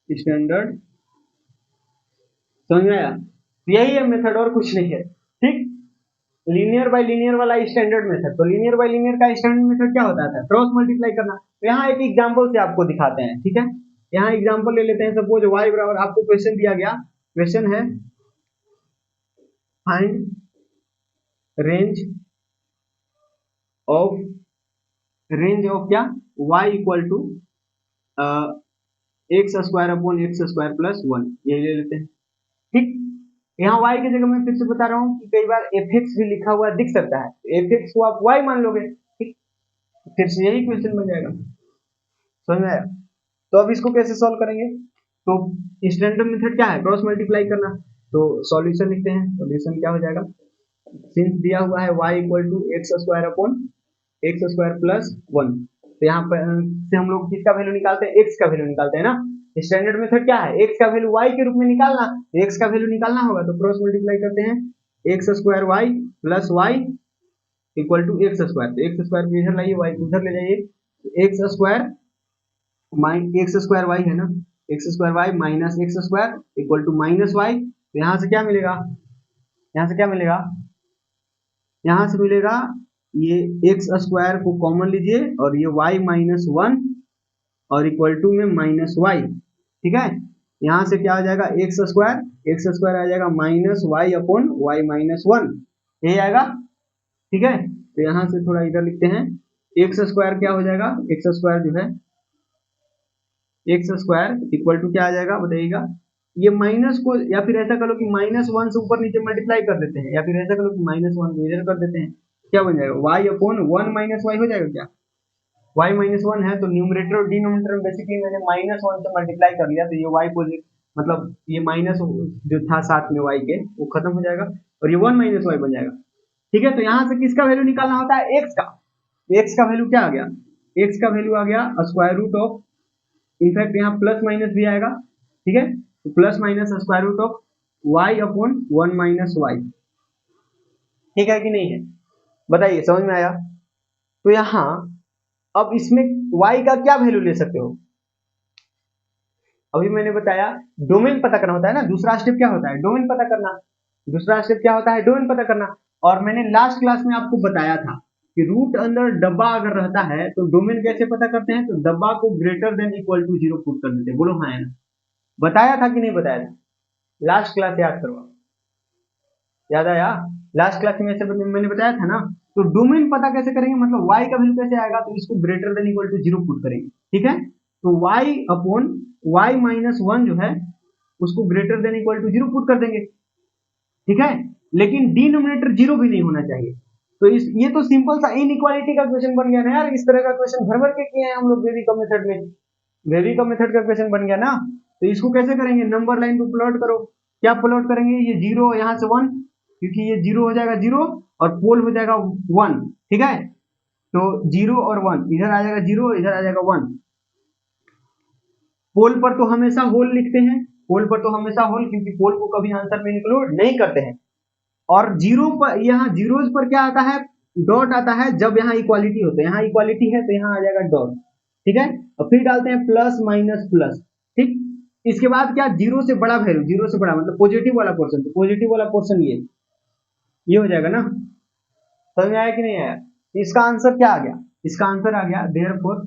S1: स्टैंडर्ड, समझ में आया। यही है मेथड और कुछ नहीं है, ठीक। लीनियर बाय लीनियर वाला स्टैंडर्ड मेथड, तो लीनियर बाय लीनियर का स्टैंडर्ड मेथड क्या होता था, क्रॉस मल्टीप्लाई करना। तो यहाँ एक एग्जांपल से आपको दिखाते हैं, ठीक है। यहाँ एग्जांपल ले लेते हैं, सपोज y बराबर, आपको क्वेश्चन दिया गया, क्वेश्चन है find range of, range of क्या, y equal to X square upon x square plus 1, ये ले लेते हैं, ठीक। यहाँ y की जगह मैं फिर से बता रहा हूँ कि कई बार fx भी लिखा हुआ दिख सकता है, fx को आप y मान लोगे, ठीक, फिर से यही क्वेश्चन बन जाएगा। समझ में आया? तो अब इसको कैसे सॉल्व करेंगे? तो स्टैंडर्ड मेथड क्या है? क्रॉस मल्टीप्लाई करना। तो सॉल्यूशन लिखते हैं। सॉल्यूशन क्या हो जाएगा? सिंस दिया हुआ है y equal to X square upon x square plus 1, तो यहाँ पर से हम लोग किसका वैल्यू निकालते हैं? x का वैल्यू निकालते हैं ना। स्टैंडर्ड मेथड क्या है? x का वैल्यू y के रूप में निकालना, तो x का वैल्यू निकालना होगा तो क्रॉस मल्टीप्लाई करते हैं, X square y plus y equal to X square, तो एक्स स्क्वायर को इधर लाइए, y को उधर ले जाइए, X square X square Y है ना, X square Y minus X square equal to minus Y, तो यहाँ से क्या मिलेगा? यहाँ से क्या मिलेगा? यहाँ से मिलेगा ये एक्स स्क्वायर को कॉमन लीजिए और ये वाई माइनस 1 और इक्वल टू में माइनस वाई, ठीक है। यहाँ से क्या आ जाएगा? एक्स स्क्वायर आ जाएगा minus Y upon Y minus 1, यही आएगा, ठीक है। तो यहाँ से थोड़ा इधर लिखते हैं, एक्स स्क्वायर क्या हो जाएगा? एक्स स्क्वायर जो है एक्स स्क्वायर इक्वल टू क्या आ जाएगा बताइएगा? ये माइनस को या फिर ऐसा करो कि -1 से ऊपर नीचे मल्टीप्लाई कर देते हैं, या फिर ऐसा करो कि -1 को इधर कर देते हैं, क्या बन जाएगा? y अपॉन 1 माइनस वाई हो जाएगा क्या? y माइनस 1 है तो न्यूमरेटर और डिनोमिनेटर में बेसिकली मैंने -1 से मल्टीप्लाई कर लिया, तो ये y पॉजिटिव मतलब ये माइनस जो था साथ में y के वो खत्म हो जाएगा और ये 1 माइनस वाई बन जाएगा, ठीक है। तो यहाँ से किसका वैल्यू निकालना होता है? x का। x का वैल्यू क्या आ गया? x का वैल्यू आ गया स्क्वायर रूट ऑफ, इनफैक्ट यहाँ प्लस माइनस भी आएगा, ठीक है, तो plus minus square root of y upon 1 minus Y, ठीक है कि नहीं है? बताइए, समझ में आया? तो यहाँ अब इसमें y का क्या वैल्यू ले सकते हो? अभी मैंने बताया डोमेन पता करना होता है ना, दूसरा स्टेप क्या होता है? डोमेन पता करना। दूसरा स्टेप क्या होता है? डोमेन पता करना। और मैंने लास्ट क्लास में आपको बताया था कि रूट अंदर डब्बा अगर रहता है तो डोमेन कैसे पता करते हैं? तो डब्बा को greater than equal to 0 put कर देते हैं। बोलो हाँ है ना? बताया था कि नहीं बताया था? लास्ट क्लास याद करो, याद आया? लास्ट क्लास में ऐसे मैंने बताया था ना। तो डोमेन पता कैसे करेंगे, मतलब y का वैल्यू कैसे आएगा? तो इसको greater than equal to 0 put करेंगे, ठीक है। तो y अपॉन y माइनस 1 जो है उसको greater than equal to 0 put कर देंगे, ठीक है। लेकिन डिनोमिनेटर 0 भी नहीं होना चाहिए। तो ये तो सिंपल सा इनइक्वालिटी का क्वेश्चन बन गया ना यार। इस तरह का क्वेश्चन भर भर के किए हैं हम लोग वेवी का मेथड में, वेवी का मेथड का क्वेश्चन बन गया ना। तो इसको कैसे करेंगे? नंबर लाइन को प्लॉट करो। क्या प्लॉट करेंगे? ये 0 यहाँ से 1, क्योंकि ये 0 हो जाएगा 0 और पोल हो जाएगा 1, ठीक है। तो 0 और 1 इधर आ जाएगा 0, इधर आ जाएगा 1। पोल पर तो हमेशा होल लिखते हैं, पोल पर तो हमेशा होल, क्योंकि पोल को कभी आंसर में इंक्लूड नहीं करते हैं। और जीरो पर, यहाँ जीरोज पर क्या आता है? डॉट आता है जब यहाँ इक्वालिटी होता है। यहाँ इक्वालिटी है तो यहाँ आ जाएगा डॉट, ठीक है। और फिर डालते हैं प्लस माइनस प्लस, ठीक। इसके बाद क्या? जीरो से बड़ा वैल्यू, जीरो से बड़ा मतलब पॉजिटिव वाला पोर्शन, तो पॉजिटिव वाला पोर्शन ये हो जाएगा ना। समझ में आया कि नहीं आया? इसका आंसर क्या आ गया? इसका आंसर आ गया देयरफॉर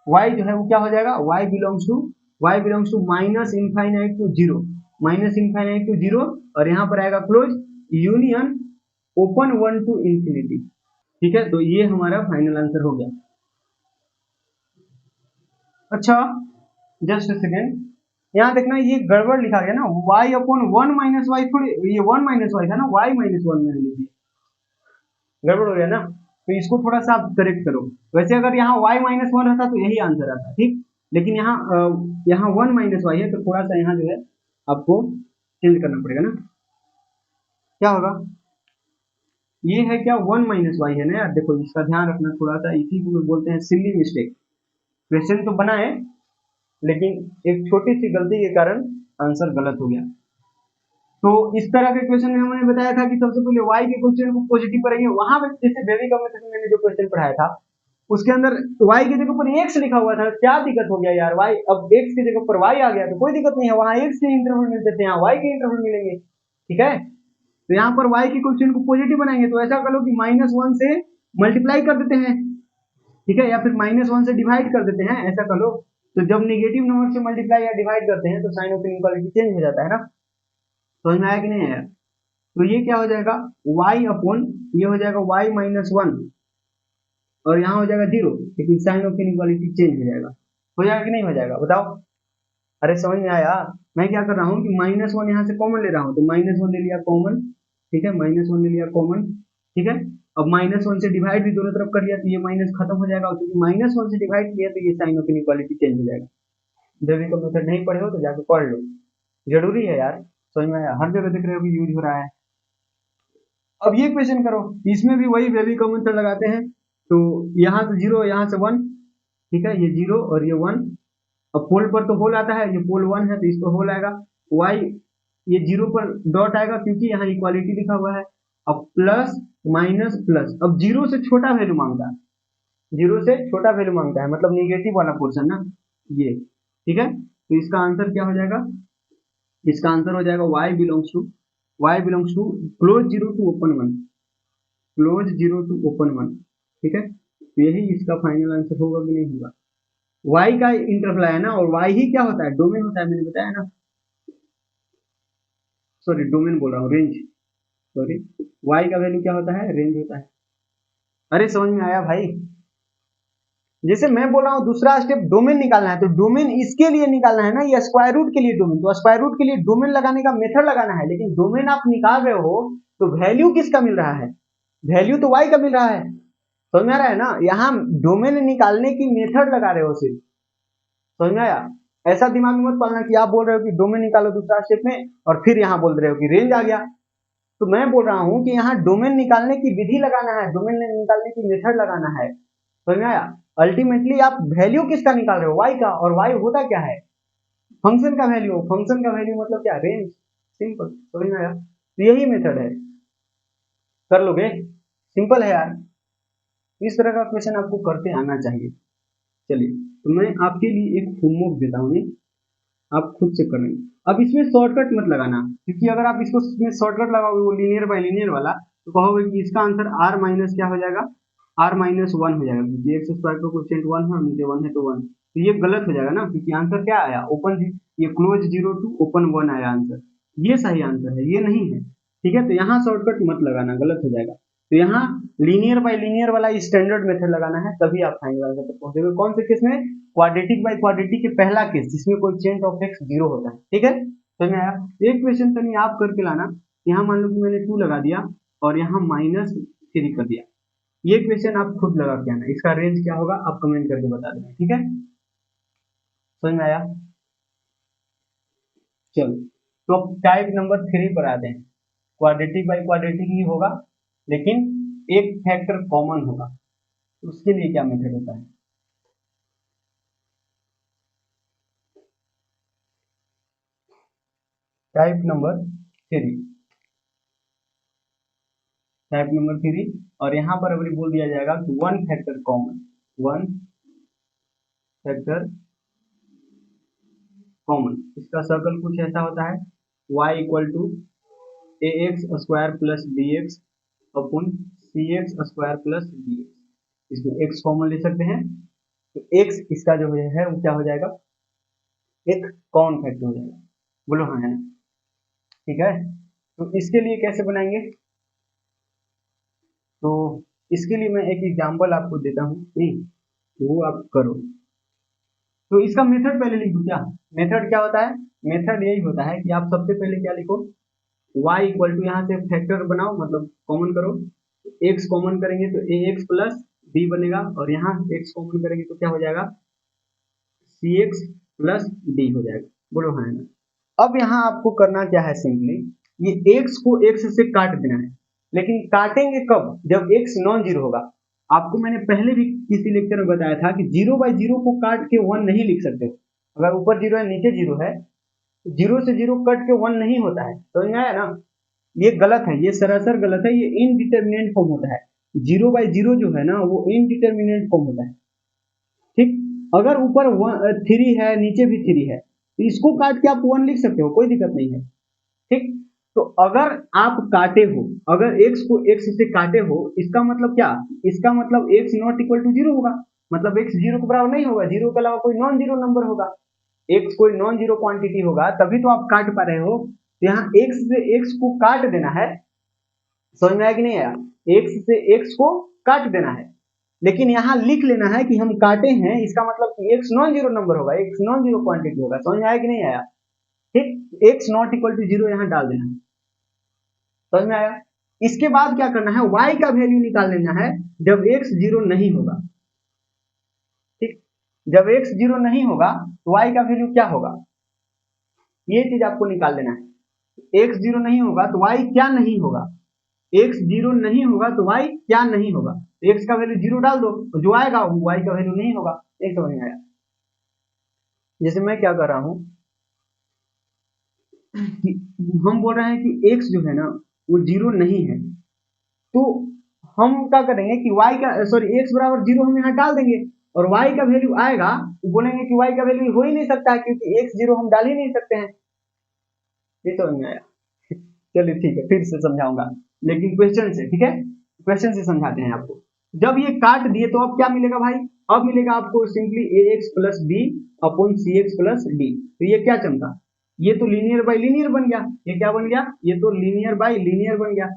S1: y जो है वो क्या हो जाएगा? y belongs to minus infinite to 0, minus infinite to 0, और यहाँ पर आएगा close union open 1 to infinity, ठीक है। तो ये हमारा फाइनल आंसर हो गया। अच्छा जस्ट सेकेंड, यहाँ देखना ये गड़बड़ लिखा गया ना, y अपॉन 1 माइनस वाई, थोड़ी ये 1 माइनस वाई था ना, y माइनस 1 मैंने लिख दिया, गड़बड़ हो गया ना। तो इसको थोड़ा सा आप करेक्ट करो। वैसे अगर यहाँ y माइनस 1 रहता तो यही आंसर आता, ठीक। लेकिन यहाँ 1 माइनस वाई है तो थोड़ा सा यहाँ जो है आपको चेंज करना पड़ेगा ना। क्या होगा? ये है क्या? 1 माइनस वाई है ना यार। देखो इसका ध्यान रखना थोड़ा सा, इसी को बोलते हैं सिली मिस्टेक। क्वेश्चन तो बना है लेकिन एक छोटी सी गलती के कारण आंसर गलत हो गया। तो इस तरह के क्वेश्चन में हमने बताया था कि सबसे पहले y के क्वेश्चन को पॉजिटिव करेंगे। वहां पे जैसे बेबी का मेथड में मैंने जो क्वेश्चन पढ़ाया था उसके अंदर y की जगह पर x लिखा हुआ था। क्या दिक्कत हो गया यार? y अब x की जगह पर y आ गया तो कोई दिक्कत नहीं है, वहां x के इंटरवल मिलते थे, यहाँ y के इंटरवल मिलेंगे, ठीक है। तो यहाँ पर y के क्वेश्चन को पॉजिटिव बनाएंगे तो ऐसा करो कि -1 से मल्टीप्लाई कर देते हैं, ठीक है, या फिर -1 से डिवाइड कर देते हैं, ऐसा करो। तो जब नेगेटिव नंबर से मल्टीप्लाई या डिवाइड करते हैं तो साइन ऑफ इनइक्वालिटी चेंज हो जाता है ना। समझ में आया कि नहीं आया? तो ये क्या हो जाएगा? y अपॉन ये हो जाएगा y माइनस 1 और यहाँ हो जाएगा 0, लेकिन साइन ऑफ इनइक्वालिटी चेंज हो जाएगा। हो जाएगा कि नहीं हो जाएगा? बताओ। अरे समझ में आया? मैं क्या कर रहा हूँ कि -1 यहाँ से कॉमन ले रहा हूँ, तो -1 ले लिया कॉमन, ठीक है, -1 ले लिया कॉमन, ठीक है। अब -1 से डिवाइड भी दोनों तरफ कर लिया तो ये माइनस खत्म हो जाएगा, क्योंकि -1 से डिवाइड किया तो ये साइन ऑफ इनइक्वालिटी चेंज हो जाएगा। जब इसका मेथड नहीं पढ़े हो तो जाके पढ़ लो, जरूरी है यार, समझ में आया, हर जगह देख रहे हो कि यूज हो रहा है। अब ये क्वेश्चन करो, इसमें भी वही बेबी का मेथड लगाते हैं, तो यहाँ से 0 यहाँ से 1, ठीक है, ये 0 और ये 1, अब पोल पर तो होल आता है, ये पोल 1 है तो इस पर होल आएगा, y ये 0 पर डॉट आएगा क्योंकि यहाँ इक्वालिटी लिखा हुआ है। अब प्लस माइनस प्लस, अब 0 से छोटा वैल्यू मांगता है, 0 से छोटा वैल्यू मांगता है, मतलब निगेटिव वाला पोर्शन ना, ये, ठीक है। तो इसका आंसर क्या हो जाएगा, इसका आंसर हो जाएगा y belongs to close 0 to open 1, close 0 to open 1, ठीक है। तो यही इसका फाइनल आंसर होगा कि नहीं होगा। y का इंटरप्लाई है ना, और y ही क्या होता है, डोमेन होता है, मैंने बताया ना, सॉरी डोमेन बोल रहा हूँ, रेंज, सॉरी, y का वैल्यू क्या होता है, रेंज होता है। अरे समझ में आया भाई, जैसे मैं बोल रहा हूँ दूसरा स्टेप डोमेन निकालना है, तो डोमेन इसके लिए निकालना है ना, ये स्क्वायर रूट के लिए डोमेन, तो स्क्वायर रूट के लिए डोमेन लगाने का मेथड लगाना है, लेकिन डोमेन आप निकाल रहे हो तो वैल्यू किसका मिल रहा है, वैल्यू तो y का मिल रहा है, समझ में आ रहा है ना, यहाँ डोमेन निकालने की मेथड लगा रहे हो सिर्फ, समझ में आया। ऐसा दिमाग में मत पालना कि आप बोल रहे हो कि डोमेन निकालो दूसरा स्टेप में और फिर यहाँ बोल रहे हो कि रेंज आ गया, तो मैं बोल रहा हूँ कि यहाँ डोमेन निकालने की विधि लगाना है, डोमेन निकालने की मेथड लगाना है, समझ में आया। अल्टीमेटली आप वैल्यू किसका निकाल रहे हो, y का, और y होता क्या है, फंक्शन का वैल्यू, फंक्शन का वैल्यू मतलब क्या, रेंज, सिंपल, समझ में आया। तो यही मेथड है, कर लोगे, सिंपल है यार, इस तरह का क्वेश्चन आपको करते आना चाहिए। चलिए, तो मैं आपके लिए एक होमवर्क देता हूँ, आप खुद से करेंगे। अब इसमें शॉर्टकट मत लगाना, क्योंकि अगर आप इसको इसमें शॉर्टकट लगाओगे वो लीनियर बाय लीनियर वाला, तो कहोगे कि इसका आंसर r माइनस क्या हो जाएगा, r माइनस 1 हो जाएगा, क्योंकि एक्स स्क्वायर का कोएफिशिएंट 1 है और नीचे 1 है तो 1, तो ये गलत हो जाएगा ना, क्योंकि आंसर क्या आया, ओपन, ये क्लोज 0 टू ओपन 1 आया आंसर, ये सही आंसर है, ये नहीं है, ठीक है। तो यहाँ शॉर्टकट मत लगाना, गलत हो जाएगा। तो यहाँ लीनियर बाय लीनियर वाला स्टैंडर्ड मेथड लगाना है, तभी आप फाइनल आंसर तक पहुंचेंगे। कौन से केस में, क्वाड्रेटिक बाय क्वाड्रेटिक के पहला केस जिसमें कोएफिशिएंट ऑफ x 0 होता है, ठीक है। समझ में आया। एक क्वेश्चन तनी आप करके लाना, यहाँ मान लो कि मैंने 2 लगा दिया और यहाँ -3 कर दिया, ये क्वेश्चन आप खुद लगा के आना, इसका रेंज क्या होगा आप कमेंट करके बता देना, ठीक है। समझ में आया। चलो, तो अब टाइप नंबर 3 पर आते हैं, क्वाड्रेटिक बाय क्वाड्रेटिक ही होगा, लेकिन एक फैक्टर कॉमन होगा, तो उसके लिए क्या मेथड होता है। टाइप नंबर 3, टाइप नंबर 3, और यहाँ पर अभी बोल दिया जाएगा कि one factor common, one factor common, इसका सर्कल कुछ ऐसा होता है, y equal to A x square plus B X upon C x square plus D X, इसमें x कॉमन ले सकते हैं, तो x इसका जो है वो क्या हो जाएगा, एक कॉमन फैक्टर हो जाएगा, बोलो हाँ है ना, ठीक है। तो इसके लिए कैसे बनाएंगे, तो इसके लिए मैं एक एग्जांपल आपको देता हूँ, नहीं वो आप करो, तो इसका मेथड पहले लिख दो, क्या मेथड क्या होता है, मेथड यही होता है कि आप सबसे पहले क्या लिखो, y इक्वल टू, यहाँ से फैक्टर बनाओ, मतलब कॉमन करो, x कॉमन करेंगे तो ए एक्स प्लस बी बनेगा, और यहाँ x कॉमन करेंगे तो क्या हो जाएगा, सी एक्स प्लस डी हो जाएगा, बोलो हाँ है ना। अब यहाँ आपको करना क्या है, सिंपली ये x को x से काट देना है, लेकिन काटेंगे कब, जब x नॉन जीरो होगा। आपको मैंने पहले भी किसी लेक्चर में बताया था कि 0 बाय 0 को काट के 1 नहीं लिख सकते, अगर ऊपर 0 है नीचे 0 है, 0 से 0 कट के 1 नहीं होता है, समझ में आया ना, ये गलत है, ये सरासर गलत है, ये इनडिटरमिनेट फॉर्म होता है, 0 बाय 0 जो है ना वो इनडिटरमिनेट फॉर्म होता है, ठीक। अगर ऊपर 3 है नीचे भी 3 है, तो इसको काट के आप 1 लिख सकते हो, कोई दिक्कत नहीं है, ठीक। तो अगर आप काटे हो, अगर x को x से काटे हो, इसका मतलब क्या, इसका मतलब x नॉट इक्वल टू 0 होगा, मतलब x 0 के बराबर नहीं होगा, 0 के अलावा कोई नॉन जीरो नंबर होगा, x कोई नॉन जीरो क्वांटिटी होगा, तभी तो आप काट पा रहे हो। तो यहाँ x से x को काट देना है, समझ में आया कि नहीं आया, x से x को काट देना है, लेकिन यहाँ लिख लेना है कि हम काटे हैं, इसका मतलब कि x नॉन जीरो नंबर होगा, x नॉन जीरो क्वांटिटी होगा, समझ में आया कि नहीं आया। ठीक, एक्स नॉट इक्वल टू 0 यहाँ डाल देना है। समझ में आया? इसके बाद क्या करना है, y का वैल्यू निकाल लेना है जब x 0 नहीं होगा। ठीक, जब x 0 नहीं होगा तो y का वैल्यू क्या होगा, ये चीज आपको निकाल लेना है। x 0 नहीं होगा तो y क्या नहीं होगा, x 0 नहीं होगा तो y क्या नहीं होगा, x का वैल्यू 0 डाल दो तो जो आएगा वो y का वैल्यू नहीं होगा। एक समझ में आया? जैसे मैं क्या कर रहा हूं कि हम बोल रहे हैं कि x जो है ना वो 0 नहीं है, तो हम क्या करेंगे कि y का सॉरी x बराबर 0 हम यहाँ डाल देंगे और y का वैल्यू आएगा तो बोलेंगे कि y का वैल्यू हो ही नहीं सकता है क्योंकि x 0 हम डाल ही नहीं सकते हैं। ये समझ में आया? चलिए ठीक है, फिर से समझाऊंगा लेकिन क्वेश्चन से। ठीक है, क्वेश्चन से समझाते हैं आपको। जब ये काट दिए तो अब क्या मिलेगा भाई, अब मिलेगा आपको simply ax plus b upon cx plus d। तो ये क्या चमका, ये तो लीनियर बाय लीनियर बन गया। ये क्या बन गया, ये तो लीनियर बाय लीनियर बन गया।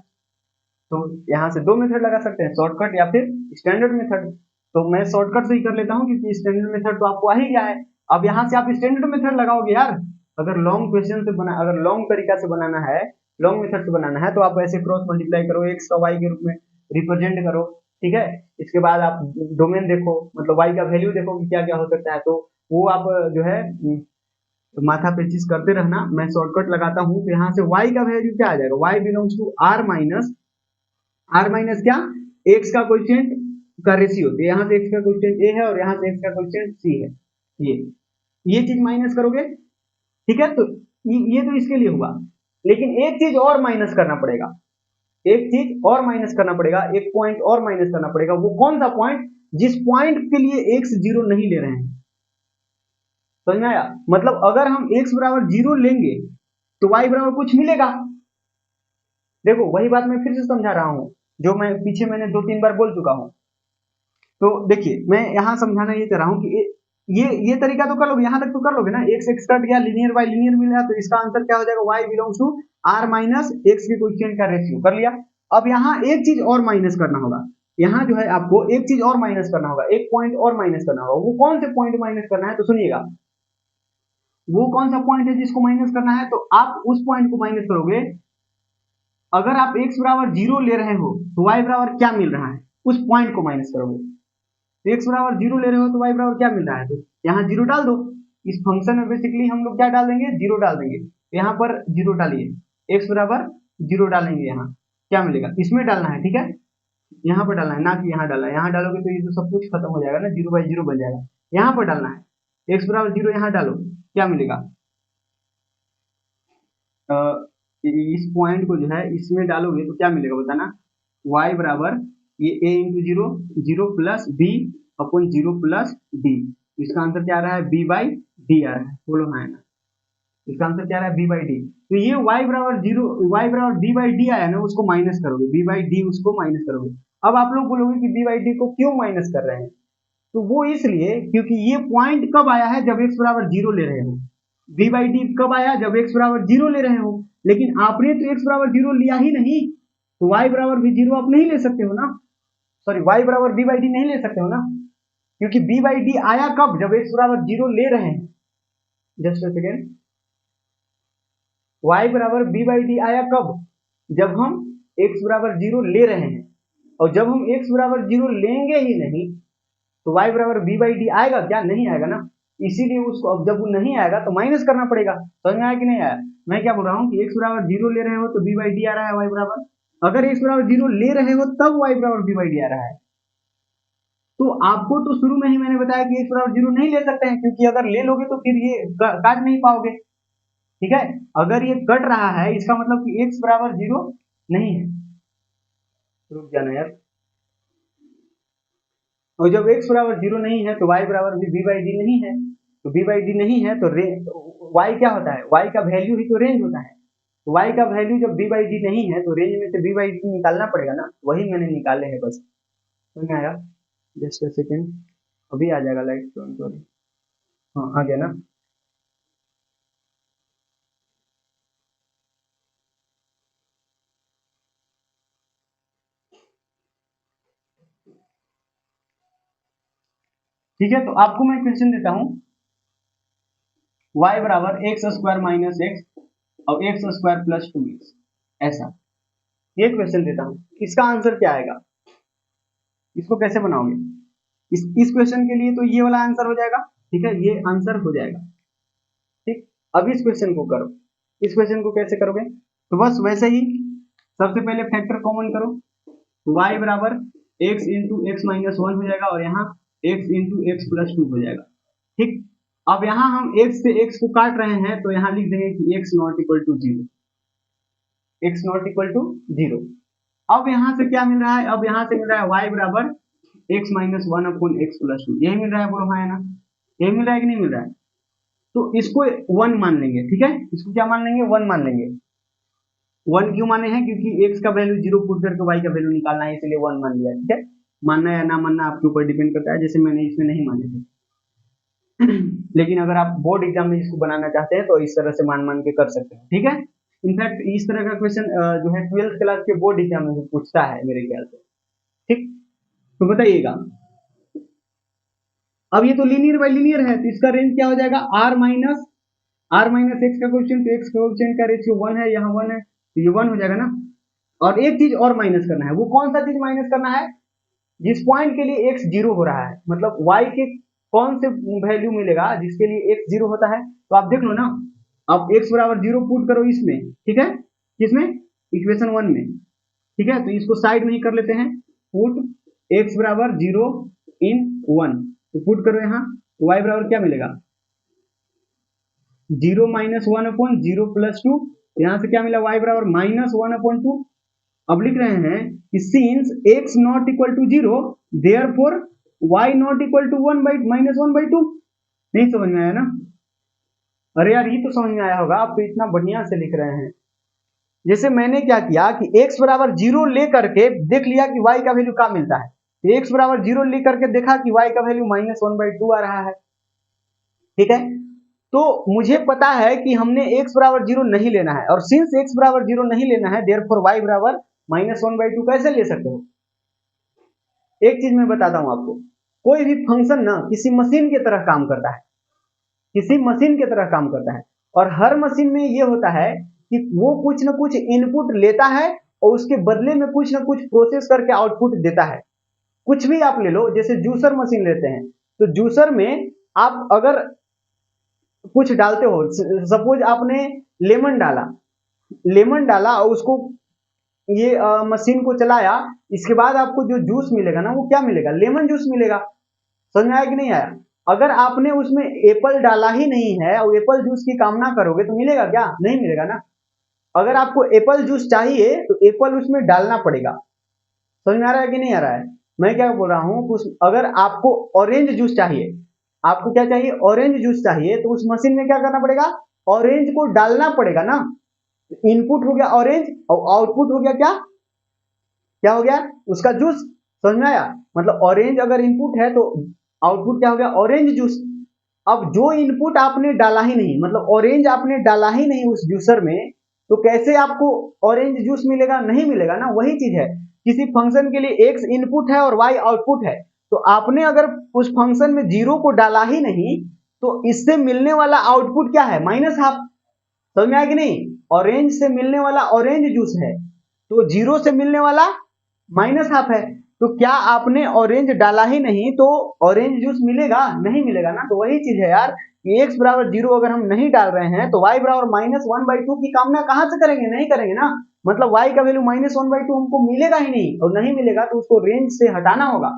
S1: तो यहाँ से दो मेथड लगा सकते हैं, शॉर्टकट या फिर स्टैंडर्ड मेथड। तो मैं शॉर्टकट से ही कर लेता हूँ क्योंकि स्टैंडर्ड मेथड तो आपको आ ही गया है। अब यहाँ से आप स्टैंडर्ड मेथड लगाओगे यार, अगर लॉन्ग क्वेश्चन से बना, अगर लॉन्ग तरीका से बनाना है, लॉन्ग मेथड से बनाना है तो आप ऐसे क्रॉस मल्टीप्लाई करो, एक्स का वाई के रूप में रिप्रेजेंट करो। ठीक है, इसके बाद आप डोमेन देखो, मतलब वाई का वैल्यू देखो कि क्या क्या हो सकता है, तो वो आप जो है माथा पेचिस करते रहना। मैं शॉर्टकट लगाता हूँ तो यहाँ से y का वैल्यू क्या आ जाएगा, y belongs to R minus क्या, एक्स का कोएफिशिएंट का रेशियो। तो यहाँ से एक्स का कोएफिशिएंट ए है और यहाँ से एक्स का कोएफिशिएंट सी है। ये चीज माइनस करोगे। ठीक है, तो ये तो इसके लिए हुआ, लेकिन एक चीज और माइनस करना पड़ेगा, एक चीज और माइनस करना पड़ेगा, एक पॉइंट और माइनस करना पड़ेगा। वो कौन सा पॉइंट, जिस पॉइंट के लिए एक्स 0 नहीं ले रहे हैं। समझ में आया? मतलब अगर हम x बराबर 0 लेंगे तो y बराबर कुछ मिलेगा। देखो वही बात मैं फिर से समझा रहा हूँ जो मैं पीछे मैंने 2-3 बार बोल चुका हूँ। तो देखिए मैं यहाँ समझाना ये चाह रहा हूँ कि ये तरीका तो कर लोगे, यहाँ तक तो कर लोगे ना, एक्स एक्स कट गया, लीनियर बाय लीनियर मिल गया, तो इसका आंसर क्या हो जाएगा, y belongs to r minus X के कोएफिशिएंट का रेशियो कर लिया। अब यहाँ एक चीज और माइनस करना होगा, यहाँ जो है आपको एक चीज और माइनस करना होगा, एक पॉइंट और माइनस करना होगा। वो कौन से पॉइंट माइनस करना है, तो सुनिएगा, वो कौन सा पॉइंट है जिसको माइनस करना है, तो आप उस पॉइंट को माइनस करोगे। अगर आप x बराबर 0 ले रहे हो तो y बराबर क्या मिल रहा है, उस पॉइंट को माइनस करोगे। तो x बराबर 0 ले रहे हो तो y बराबर क्या मिल रहा है, तो यहाँ 0 डाल दो। इस फंक्शन में बेसिकली हम लोग क्या डाल देंगे, 0 डाल देंगे। तो यहाँ पर 0 डालिए, x बराबर 0 डालेंगे, यहाँ क्या मिलेगा, इसमें डालना है। ठीक है, यहाँ पर डालना है, ना कि यहाँ डालना है। यहाँ डालोगे तो ये तो सब कुछ खत्म हो जाएगा ना, 0/0 बन जाएगा। यहाँ पर डालना है, x बराबर 0 यहाँ डालो, क्या मिलेगा, इस पॉइंट को जो है इसमें डालोगे तो क्या मिलेगा बताना, y बराबर ये a into 0 0 plus b upon 0 plus d। इसका आंसर क्या आ रहा है, b बाई डी आ रहा है। बोलो हाँ ना, इसका आंसर क्या आ रहा है, b बाई डी। तो ये y बराबर 0, y बराबर d बाई डी आया ना, उसको माइनस करोगे, b बाई डी उसको माइनस करोगे। अब आप लोग बोलोगे कि b बाई डी को क्यों माइनस कर रहे हैं, तो वो इसलिए क्योंकि ये पॉइंट कब आया है, जब x बराबर 0 ले रहे हो। b बाई डी कब आया, जब x बराबर 0 ले रहे हो। लेकिन आपने तो x बराबर 0 लिया ही नहीं, तो y बराबर भी 0 आप नहीं ले सकते हो ना, सॉरी y बराबर b बाई डी नहीं ले सकते हो ना, क्योंकि b बाई डी आया कब, जब x बराबर 0 ले रहे हैं। जस्ट अ सेकेंड, y बराबर b बाई डी आया कब, जब हम x बराबर 0 ले रहे हैं। और जब हम x बराबर 0 लेंगे ही नहीं तो y बराबर b बाई डी आएगा क्या, नहीं आएगा ना। इसीलिए उसको अब जब वो नहीं आएगा तो माइनस करना पड़ेगा। समझ में आया कि नहीं आया? मैं क्या बोल रहा हूँ कि x बराबर 0 ले रहे हो तो b बाई डी आ रहा है y बराबर, अगर x बराबर 0 ले रहे हो तब y बराबर b बाई डी आ रहा है। तो आपको तो शुरू में ही मैंने बताया कि x बराबर 0 नहीं ले सकते हैं, क्योंकि अगर ले लोगे तो फिर ये काट नहीं पाओगे। ठीक है, अगर ये कट रहा है इसका मतलब कि x बराबर 0 नहीं है। रुक जाना यार, और जब x बराबर 0 नहीं है तो y बराबर भी b बाई डी नहीं है। तो b बाई डी नहीं है तो y क्या होता है, y का वैल्यू ही तो रेंज होता है। तो y का वैल्यू जब b बाई डी नहीं है तो रेंज में से b बाई डी निकालना पड़ेगा ना, वही मैंने निकाले हैं बस। समझ में आया? जस्ट अ सेकेंड, अभी आ जाएगा लाइट, सॉरी। हाँ आ गया ना। ठीक है, तो आपको मैं क्वेश्चन देता हूँ, y बराबर एक्स स्क्वायर माइनस एक्स और एक्स स्क्वायर प्लस 2x, ऐसा ये क्वेश्चन देता हूँ, इसका आंसर क्या आएगा, इसको कैसे बनाओगे? इस क्वेश्चन के लिए तो ये वाला आंसर हो जाएगा, ठीक है, ये आंसर हो जाएगा, ठीक। अब इस क्वेश्चन को करो, इस क्वेश्चन को कैसे करोगे? तो बस वैसे ही सबसे पहले फैक्टर कॉमन करो, y बराबर x into x minus one हो जाएगा और यहाँ x into x plus to हो जाएगा, ठीक। अब यहाँ हम x से x को काट रहे हैं तो यहाँ लिख देंगे कि x not equal to zero, x not equal to zero. अब यहाँ से क्या मिल रहा है? अब यहाँ से मिल रहा है y बराबर x minus one upon x plus to, यही मिल रहा है, बोलो हाँ है ना, यही मिल रहा है कि नहीं मिल रहा है? तो इसको वन मान लेंगे, ठीक है, इसको क्या मान लेंगे? वन मान लेंगे। वन क्यों माने हैं? क्योंकि x का वैल्यू जीरो पुट करके y का वैल्यू निकालना है, इसलिए वन मान लिया, ठीक है। मानना या ना मानना आपके ऊपर डिपेंड करता है, जैसे मैंने इसमें नहीं माने थे लेकिन अगर आप बोर्ड एग्जाम में इसको बनाना चाहते हैं तो इस तरह से मान मान के कर सकते हैं, ठीक है। इनफैक्ट इस तरह का क्वेश्चन जो है 12th क्लास के बोर्ड एग्जाम में पूछता है मेरे ख्याल से, ठीक। तो बताइएगा, अब ये तो लीनियर बाय लीनियर है, तो इसका रेंज क्या हो जाएगा? r माइनस एक्स का कोएफिशिएंट, तो एक्स का कोएफिशिएंट का रेशियो 1 है, यहाँ 1 है, तो ये 1 हो जाएगा ना। और एक चीज और माइनस करना है, वो कौन सा चीज माइनस करना है? जिस पॉइंट के लिए x जीरो हो रहा है, मतलब y के कौन से वैल्यू मिलेगा जिसके लिए x जीरो होता है, तो आप देख लो ना। अब x बराबर जीरो पुट करो इसमें, ठीक है, किसमें? इक्वेशन 1 में, ठीक है। तो इसको साइड में ही कर लेते हैं, पुट x बराबर जीरो इन 1, तो पुट करो यहाँ, y बराबर क्या मिलेगा? Zero minus one upon zero plus two, यहाँ से क्या मिला? y बराबर माइनस वन अपॉन टू। अब लिख रहे हैं कि since x not equal to zero therefore y not equal to one by minus one by two. नहीं समझ में आया ना? अरे यार ये तो समझ में आया होगा, आप तो इतना बढ़िया से लिख रहे हैं। जैसे मैंने क्या किया कि x बराबर जीरो लेकर के देख लिया कि y का वैल्यू क्या मिलता है, x बराबर जीरो लेकर के देखा कि y का value minus one by two आ रहा है, ठीक है। तो मुझे पता है कि हमने x बराबर जीरो नहीं लेना है, और सिंस x बराबर जीरो नहीं लेना है देयरफॉर y बराबर माइनस वन बाई टू कैसे ले सकते हो? एक चीज मैं बताता हूं आपको, कोई भी फंक्शन ना किसी मशीन की तरह काम करता है, किसी मशीन की तरह काम करता है, और हर मशीन में ये होता है कि वो कुछ ना कुछ इनपुट लेता है और उसके बदले में कुछ ना कुछ प्रोसेस करके आउटपुट देता है। कुछ भी आप ले लो, जैसे जूसर मशीन लेते हैं, तो जूसर में आप अगर कुछ डालते हो, सपोज आपने लेमन डाला और उसको ये मशीन को चलाया, इसके बाद आपको जो जूस मिलेगा ना, वो क्या मिलेगा? लेमन जूस मिलेगा। समझ में आया कि नहीं आया? अगर आपने उसमें एप्पल डाला ही नहीं है और एप्पल जूस की कामना करोगे तो मिलेगा क्या? नहीं मिलेगा ना। अगर आपको एप्पल जूस चाहिए तो एप्पल उसमें डालना पड़ेगा। समझ में आ रहा है कि नहीं आ रहा है? मैं क्या बोल रहा हूँ, अगर आपको ऑरेंज जूस चाहिए, आपको क्या चाहिए? ऑरेंज जूस चाहिए, तो उस मशीन में क्या करना पड़ेगा? ऑरेंज को डालना पड़ेगा ना। इनपुट हो गया ऑरेंज और आउटपुट हो गया क्या? क्या हो गया? उसका जूस। समझ में आया? मतलब ऑरेंज अगर इनपुट है तो आउटपुट क्या हो गया? Orange juice. अब जो इनपुट आपने डाला ही नहीं, मतलब ऑरेंज आपने डाला ही नहीं उस जूसर में, तो कैसे आपको ऑरेंज जूस मिलेगा? नहीं मिलेगा ना। वही चीज है, किसी फंक्शन के लिए x इनपुट है और y आउटपुट है, तो आपने अगर उस फंक्शन में जीरो को डाला ही नहीं, तो इससे मिलने वाला आउटपुट क्या है? Minus half. समझ में आया कि नहीं? ऑरेंज से मिलने वाला ऑरेंज जूस है, तो जीरो से मिलने वाला माइनस हाफ है। तो क्या आपने ऑरेंज डाला ही नहीं तो ऑरेंज जूस मिलेगा? नहीं मिलेगा ना। तो वही चीज है यार, कि x बराबर जीरो अगर हम नहीं डाल रहे हैं तो y बराबर माइनस वन बाई टू की कामना कहां से करेंगे? नहीं करेंगे ना। मतलब y का value minus one by to हमको मिलेगा ही नहीं, और नहीं मिलेगा तो उसको रेंज से हटाना होगा,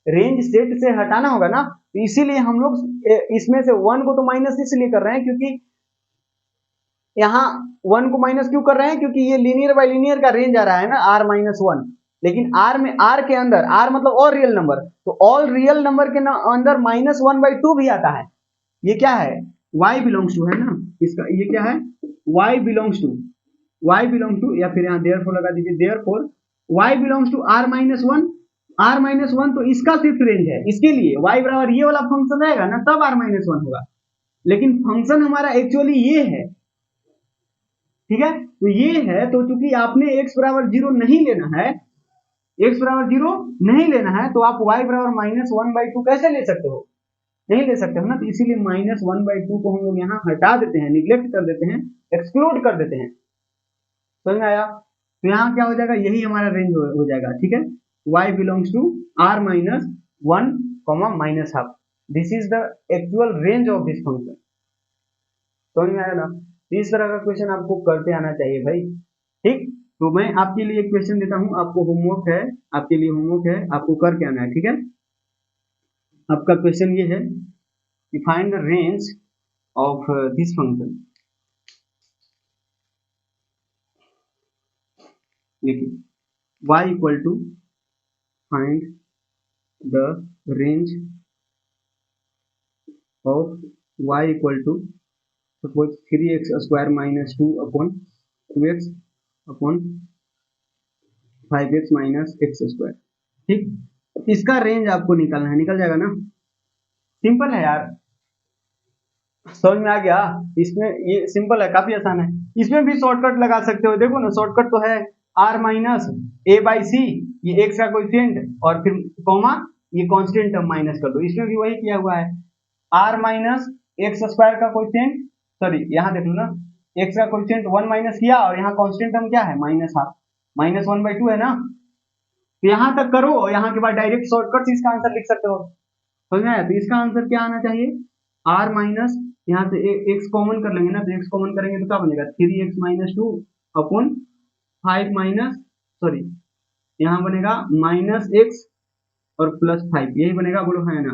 S1: रेंज सेट से हटाना होगा ना। तो इसीलिए हम लोग इसमें से वन को तो माइनस इसलिए कर रहे हैं, क्योंकि यहाँ वन को माइनस क्यों कर रहे हैं? क्योंकि ये लीनियर बाय लीनियर का रेंज आ रहा है ना, r माइनस वन। लेकिन r में, r के अंदर, r मतलब ऑल रियल नंबर, तो ऑल रियल नंबर के अंदर माइनस वन बाई टू भी आता है। ये क्या है? y बिलोंग्स टू है ना इसका, ये क्या है? y बिलोंग्स टू, या फिर यहाँ देयरफॉर लगा दीजिए, therefore y belongs to r minus one, r minus one, तो इसका सिर्फ रेंज है। इसके लिए y बराबर ये वाला फंक्शन रहेगा ना, तब r माइनस वन होगा। लेकिन फंक्शन हमारा एक्चुअली ये है, ठीक है। तो ये है, तो चूंकि आपने x बराबर जीरो नहीं लेना है, x बराबर जीरो नहीं लेना है, तो आप y बराबर माइनस वन बाई टू कैसे ले सकते हो? नहीं ले सकते हम ना, तो इसीलिए -1/2 को हम लोग यहाँ हटा देते हैं, निग्लेक्ट कर देते हैं, एक्सक्लूड कर देते हैं। समझ में आया? तो यहाँ क्या हो जाएगा, यही हमारा रेंज हो जाएगा। ठीक है, y belongs to r -1, -12। This is the actual range of this function. समझ में आया ना? इस तरह का क्वेश्चन आपको करते आना चाहिए भाई। ठीक, तो मैं आपके लिए एक क्वेश्चन देता हूँ, आपको होमवर्क है, आपके लिए होमवर्क है, आपको करके आना है। ठीक है, आपका क्वेश्चन ये है कि find the range of this function. देखिए, y equal to find the range of y equal to suppose 3x square minus 2 upon 2x upon 5x minus x square. ठीक, इसका रेंज आपको निकालना है, निकल जाएगा ना? सिंपल है यार, समझ में आ गया? इसमें ये सिंपल है, काफी आसान है। इसमें भी शॉर्टकट लगा सकते हो, देखो ना, शॉर्टकट तो है r माइनस a/c, ये x का कोएफिशिएंट और फिर कॉमा ये कांस्टेंट टर्म माइनस कर दो। इसमें भी वही किया हुआ है, r माइनस एक्स स्क्वायर का कोएफिशिएंट, सॉरी यहाँ देख लो ना, x का कोएफिशिएंट 1 माइनस किया और यहाँ कांस्टेंट टर्म क्या है, -1/2, -1/2 है ना? तो यहाँ तक करो और यहाँ के बाद डायरेक्ट शॉर्टकट से इसका आंसर लिख सकते हो। समझ में आया? तो इसका आंसर क्या आना चाहिए, r माइनस, यहाँ से x कॉमन कर लेंगे ना, तो x कॉमन करेंगे तो क्या बनेगा, 3x minus 2 upon 5 minus, sorry यहाँ बनेगा -x और +5, यही बनेगा, बोलो है ना?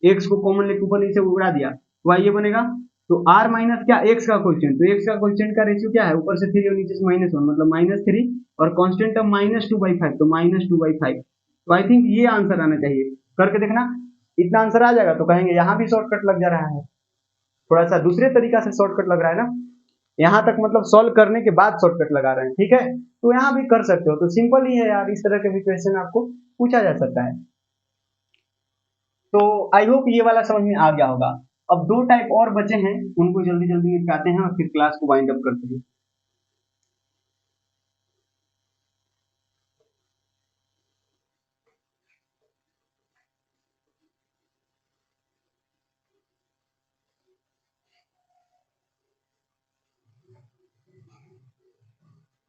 S1: x को कॉमन लेके ऊपर नीचे उड़ा दिया तो y ये बनेगा। तो r माइनस क्या, x का कोएफिशिएंट, तो x का कोएफिशिएंट का रेशियो क्या है, ऊपर से 3 और नीचे से -1, मतलब -3 और कांस्टेंट टर्म -2/5, तो -2/5। तो आई थिंक ये आंसर आना चाहिए, करके देखना, इतना आंसर आ जाएगा तो कहेंगे यहाँ भी शॉर्टकट लग जा रहा है। थोड़ा सा दूसरे तरीका से शॉर्टकट लग रहा है ना, यहाँ तक मतलब सॉल्व करने के बाद शॉर्टकट लगा रहे हैं। ठीक है, तो यहाँ भी कर सकते हो, तो सिंपल ही है यार, इस तरह के भी क्वेश्चन आपको पूछा जा सकता है। तो आई होप ये वाला समझ में आ गया होगा। अब 2 टाइप और बचे हैं, उनको जल्दी जल्दी निपटाते हैं और फिर क्लास को वाइंड अप करते हैं।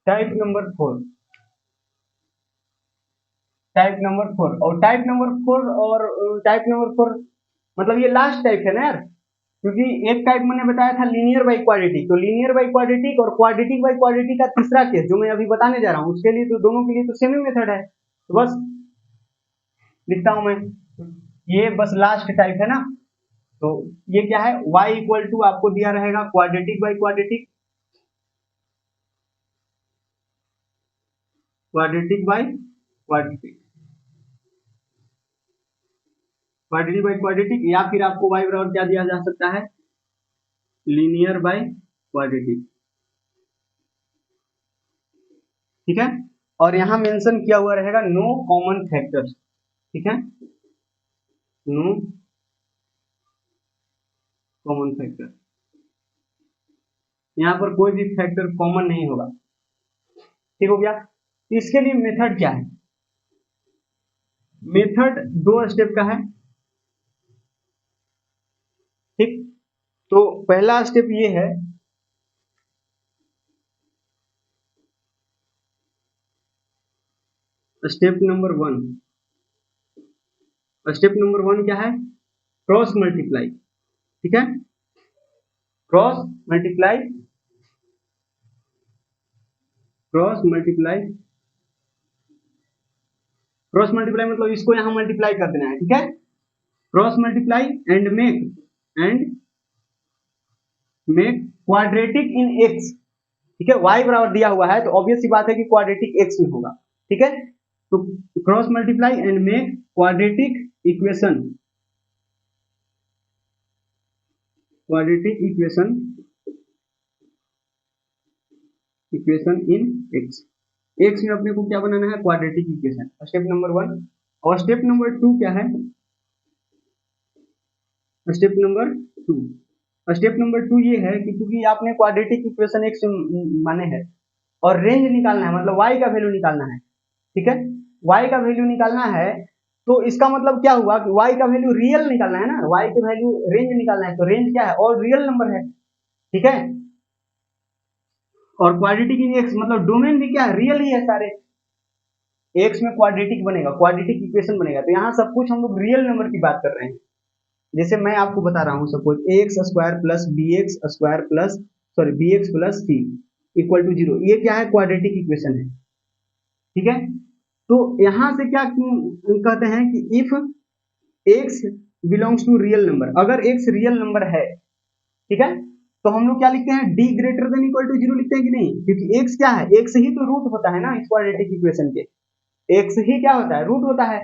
S1: टाइप नंबर 4, टाइप नंबर 4 और टाइप नंबर 4 और टाइप नंबर 4 मतलब ये लास्ट टाइप है ना यार, क्योंकि एक टाइप मैंने बताया था लीनियर बाई क्वाड्रेटिक, तो लीनियर बाई क्वाड्रेटिक और क्वाड्रेटिक बाई क्वाड्रेटिक का तीसरा केस जो मैं अभी बताने जा रहा हूँ, उसके लिए तो दोनों के लिए तो सेम ही मेथड है। तो बस लिखता हूं मैं, ये बस लास्ट टाइप है ना। तो ये क्या है, y इक्वल टू आपको दिया रहेगा quadratic by quadratic, quadratic by quadratic, quadratic by quadratic, या फिर आपको y बराबर क्या दिया जा सकता है, लीनियर बाई क्वाड्रेटिक। ठीक है, और यहां मेंशन किया हुआ रहेगा नो कॉमन फैक्टर्स। ठीक है, नो कॉमन फैक्टर, यहाँ पर कोई भी फैक्टर कॉमन नहीं होगा। ठीक हो गया, इसके लिए मेथड क्या है, मेथड 2 स्टेप का है। ठीक, तो पहला स्टेप ये है, स्टेप नंबर 1, स्टेप नंबर 1 क्या है, क्रॉस मल्टीप्लाई। ठीक है, cross multiply, cross multiply, cross multiply मतलब इसको यहां मल्टीप्लाई कर देना है। ठीक है, cross multiply and make quadratic in x. ठीक है, y बराबर दिया हुआ है तो ऑब्वियस सी बात है कि क्वाड्रेटिक x में होगा। ठीक है, तो cross multiply and make quadratic equation, quadratic equation, equation in x, x में अपने को क्या बनाना है, क्वाड्रेटिक इक्वेशन, स्टेप नंबर 1। और स्टेप नंबर 2 क्या है, स्टेप नंबर 2, स्टेप नंबर 2 ये है कि क्योंकि आपने क्वाड्रेटिक इक्वेशन x माने है और रेंज निकालना है, मतलब y का वैल्यू निकालना है। ठीक है, y का वैल्यू निकालना है, तो इसका मतलब क्या हुआ कि y का वैल्यू रियल निकालना है ना, y की वैल्यू रेंज निकालना है, तो रेंज क्या है, और रियल नंबर है, ठीक है। और क्वाड्रेटिक इन एक्स मतलब डोमेन भी क्या है, रियल ही है सारे, एक्स में क्वाड्रेटिक बनेगा, क्वाड्रेटिक इक्वेशन बनेगा, तो यहाँ सब कुछ हम लोग रियल नंबर की बात कर रहे हैं। जैसे मैं आपको बता रहा हूँ, suppose x square plus B x square plus sorry b x plus c equal to 0, ये क्या है, क्वाड्रेटिक इक्वेशन है, ठीक है। तो यहाँ से क्या कहते हैं कि if x belongs to real number, अगर एक्स रियल नंबर है, ठीक है, तो हम लोग क्या लिखते हैं, d greater than equal to 0 लिखते हैं कि नहीं, क्योंकि एक्स क्या है, एक्स ही तो रूट होता है ना इस क्वाड्रेटिक इक्वेशन के, एक्स ही क्या होता है, रूट होता है।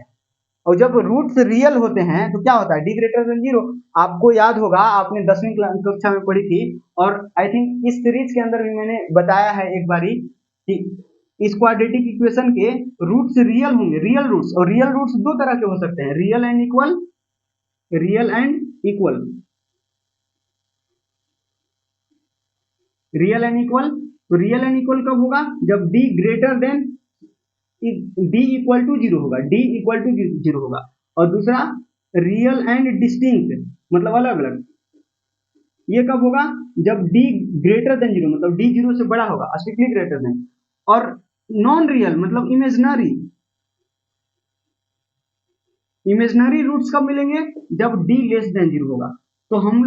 S1: और जब रूट्स रियल होते हैं तो क्या होता है, डी ग्रेटर देन 0। आपको याद होगा, आपने 10वीं कक्षा में पढ़ी थी, और आई थिंक इस सीरीज के अंदर भी मैंने बताया है एक बारी कि इस क्वाड्रेटिक इक्वेशन के रूट्स रियल होंगे, रियल रूट्स, और रियल रूट्स दो तरह के हो सकते हैं, real and equal, real and equal, real and equal. तो रियल एंड इक्वल कब होगा, जब d greater than d equal to 0 होगा, डी इक्वल टू 0 होगा। और दूसरा रियल एंड डिस्टिंक्ट मतलब अलग अलग, ये कब होगा, जब डी ग्रेटर देन 0 मतलब डी 0 से बड़ा होगा, स्ट्रिक्टली ग्रेटर देन। और नॉन रियल मतलब इमेजनरी, इमेजनरी रूट्स कब मिलेंगे, जब डी लेस देन 0 होगा। तो हम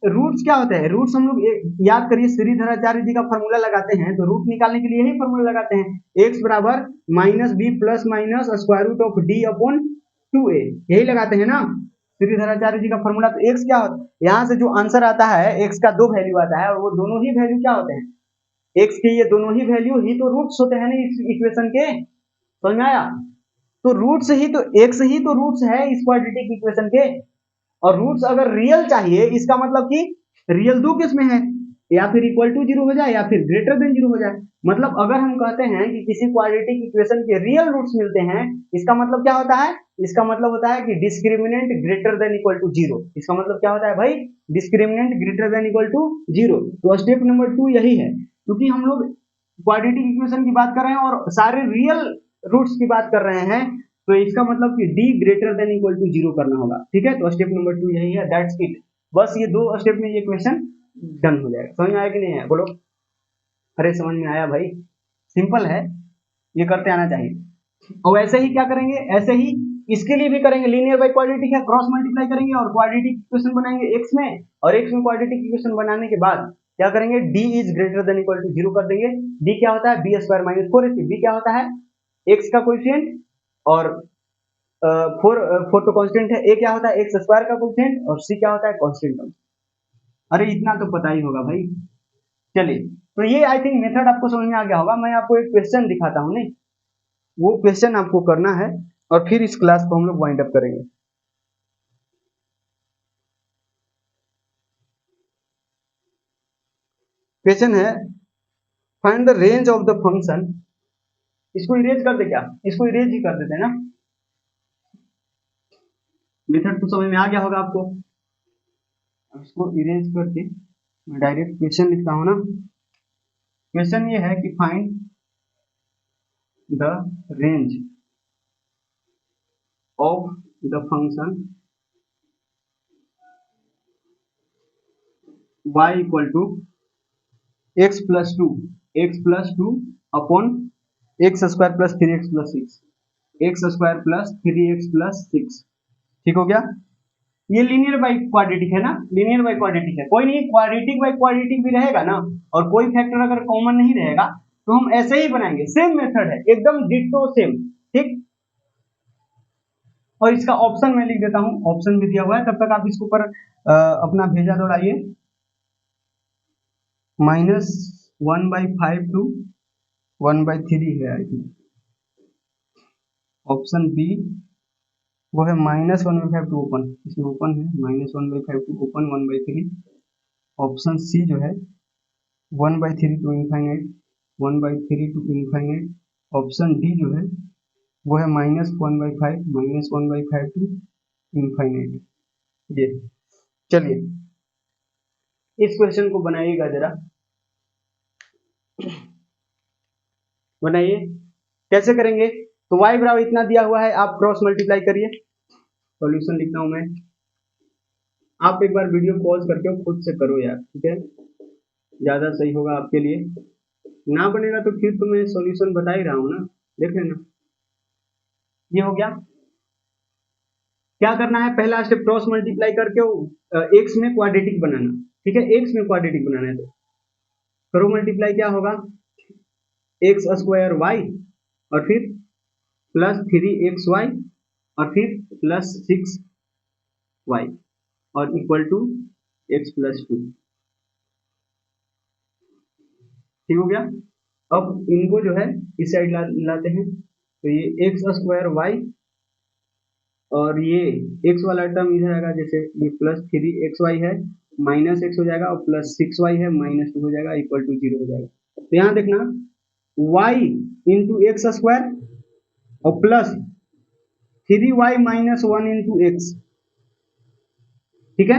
S1: रूट्स क्या होते हैं, रूट्स हम लोग याद करिए, श्रीधराचार्य जी का फॉर्मूला लगाते हैं, तो रूट निकालने के लिए यही फॉर्मूला लगाते हैं, एक्स बराबर minus b plus minus square root of d upon 2a, यही लगाते हैं ना श्रीधराचार्य जी का फॉर्मूला। तो एक्स क्या होता है, यहाँ से जो आंसर आता है, एक्स का दो वैल्यू आता है, और वो दोनों ही वैल्यू क्या होते हैं, एक्स के ये दोनों ही वैल्यू ही तो रूट्स होते हैं ना इस इक्वेशन के, समझ में आया। तो रूट्स ही तो, एक्स ही तो रूट्स है इस क्वाड्रेटिक इक्वेशन के, और रूट्स अगर रियल चाहिए, इसका मतलब कि रियल दो केस में है, या फिर इक्वल टू 0 हो जाए या फिर ग्रेटर देन 0 हो जाए। मतलब अगर हम कहते हैं कि किसी क्वाड्रेटिक इक्वेशन के रियल रूट्स मिलते हैं, इसका मतलब क्या होता है, इसका मतलब होता है कि discriminant greater than equal to 0, इसका मतलब क्या होता है भाई, discriminant greater than equal to 0। तो स्टेप नंबर 2 यही है, क्योंकि हम लोग क्वाड्रेटिक इक्वेशन की बात कर रहे हैं और सारे रियल रूट्स की बात कर रहे हैं, तो इसका मतलब कि d greater than equal to 0 करना होगा, ठीक है। तो स्टेप नंबर 2 यही है, दैट्स इट। बस ये दो स्टेप में ये क्वेश्चन डन हो जाएगा। समझ में आया कि नहीं आया, बोलो। अरे समझ में आया भाई, सिंपल है, ये करते आना चाहिए। और ऐसे ही क्या करेंगे, ऐसे ही इसके लिए भी करेंगे, लीनियर बाई क्वाड्रेटिक है, क्रॉस मल्टीप्लाई करेंगे और क्वाड्रेटिक इक्वेशन बनाएंगे एक्स में, और एक्स में क्वाड्रेटिक इक्वेशन बनाने के बाद क्या करेंगे, d is greater than equal to 0 कर देंगे। d क्या होता है, B square minus 4ac, b क्या होता है, x का कोएफिशिएंट, और फोर तो कांस्टेंट है, a क्या होता है एक्स स्क्वायर का कोएफिशिएंट, और c क्या होता है कांस्टेंट। अरे इतना तो पता ही होगा भाई। चलिए, तो ये आई थिंक मेथड आपको समझ में आ गया होगा। मैं आपको एक क्वेश्चन दिखाता हूँ, नहीं वो क्वेश्चन आपको करना है, और फिर इस क्लास को हम लोग वाइंड अप करेंगे। क्वेश्चन है, find the range of the function, इसको इरेज कर दे क्या, इसको इरेज ही कर देते हैं ना, मेथड तो समझ में आ गया होगा आपको। इसको इरेज करके मैं डायरेक्ट क्वेश्चन लिखता हूँ ना। क्वेश्चन ये है कि find the range of the function y equal to x plus two upon x square plus 3x plus 6, x square plus 3x plus 6, ठीक हो गया। ये लीनियर बाई क्वाड्रेटिक है ना, लीनियर बाई क्वाड्रेटिक है, कोई नहीं क्वाड्रेटिक बाई क्वाड्रेटिक भी रहेगा ना, और कोई फैक्टर अगर कॉमन नहीं रहेगा तो हम ऐसे ही बनाएंगे, सेम मेथड है एकदम डिट्टो सेम, ठीक। और इसका ऑप्शन मैं लिख देता हूँ, ऑप्शन भी दिया हुआ है, तब तक आप इसके ऊपर अपना भेजा दौड़ाइए। -1/5 टू 1/3 है आई थिंक। ऑप्शन बी वो है -1/5 टू ओपन, इसमें ओपन है, -1/5 टू ओपन 1/3। ऑप्शन सी जो है 1/3 to infinite, 1/3 to infinite. Option d जो है वो है -1/5 टू इनफाइनाइट। ये चलिए इस क्वेश्चन को बनाइएगा जरा, बनाइए। कैसे करेंगे, तो y बराबर इतना दिया हुआ है, आप क्रॉस मल्टीप्लाई करिए। सॉल्यूशन लिखता हूं मैं, आप एक बार वीडियो पॉज करके खुद से करो यार, ठीक है, ज्यादा सही होगा आपके लिए। ना बनेगा तो फिर तो मैं सॉल्यूशन बता ही रहा हूँ ना, देख लेना। ये हो गया। क्या करना है, पहला स्टेप क्रॉस मल्टीप्लाई करके एक्स में क्वाड्रेटिक बनाना, ठीक है, एक्स में क्वाड्रेटिक बनाना है तो करो मल्टीप्लाई। क्या होगा, एक्स स्क्वायर वाई और फिर प्लस 3xy और फिर प्लस 6y और इक्वल टू x प्लस 2। ठीक हो गया। अब इनको जो है इस साइड लाते हैं, तो ये एक्स स्क्वायर वाई और ये x वाला टर्म इधर आएगा, जैसे ये प्लस 3xy है माइनस x हो जाएगा और प्लस 6y है माइनस 2 हो जाएगा इक्वल टू 0 हो जाएगा। तो यहाँ देखना y इंटू एक्स स्क्वायर और plus 3y minus 1 into x, ठीक है,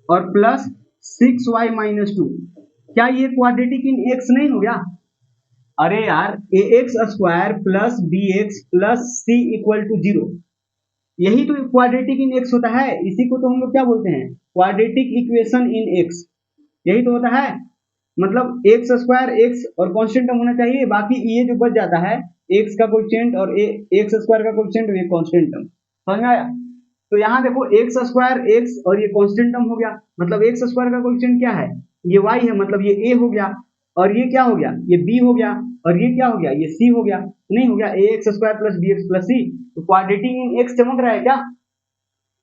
S1: और प्लस 6y माइनस 2। क्या ये क्वाड्रेटिक इन x नहीं हो गया? अरे यार a x square plus B x plus c equal to 0, यही तो क्वाड्रेटिक इन एक्स होता है। इसी को तो हम लोग क्या बोलते हैं, क्वाड्रेटिक इक्वेशन इन एक्स, यही तो होता है। मतलब एक्स स्क्वायर एक्स और कांस्टेंट टर्म होना चाहिए, बाकी ये जो बच जाता है एक्स का कोएफिशिएंट और एक्स स्क्वायर का कोएफिशिएंट, ये कांस्टेंट टर्म। समझ में आया? तो यहाँ देखो एक्स स्क्वायर एक्स और ये कांस्टेंट टर्म हो गया, मतलब एक्स स्क्वायर का कोएफिशिएंट क्या है, ये y है, मतलब ये a हो गया, और ये क्या हो गया, ये b हो गया, और ये क्या हो गया, ये c हो गया। नहीं हो गया, a x square plus B x plus c, तो क्वाड्रेटिक इन एक्स चमक रहा है क्या?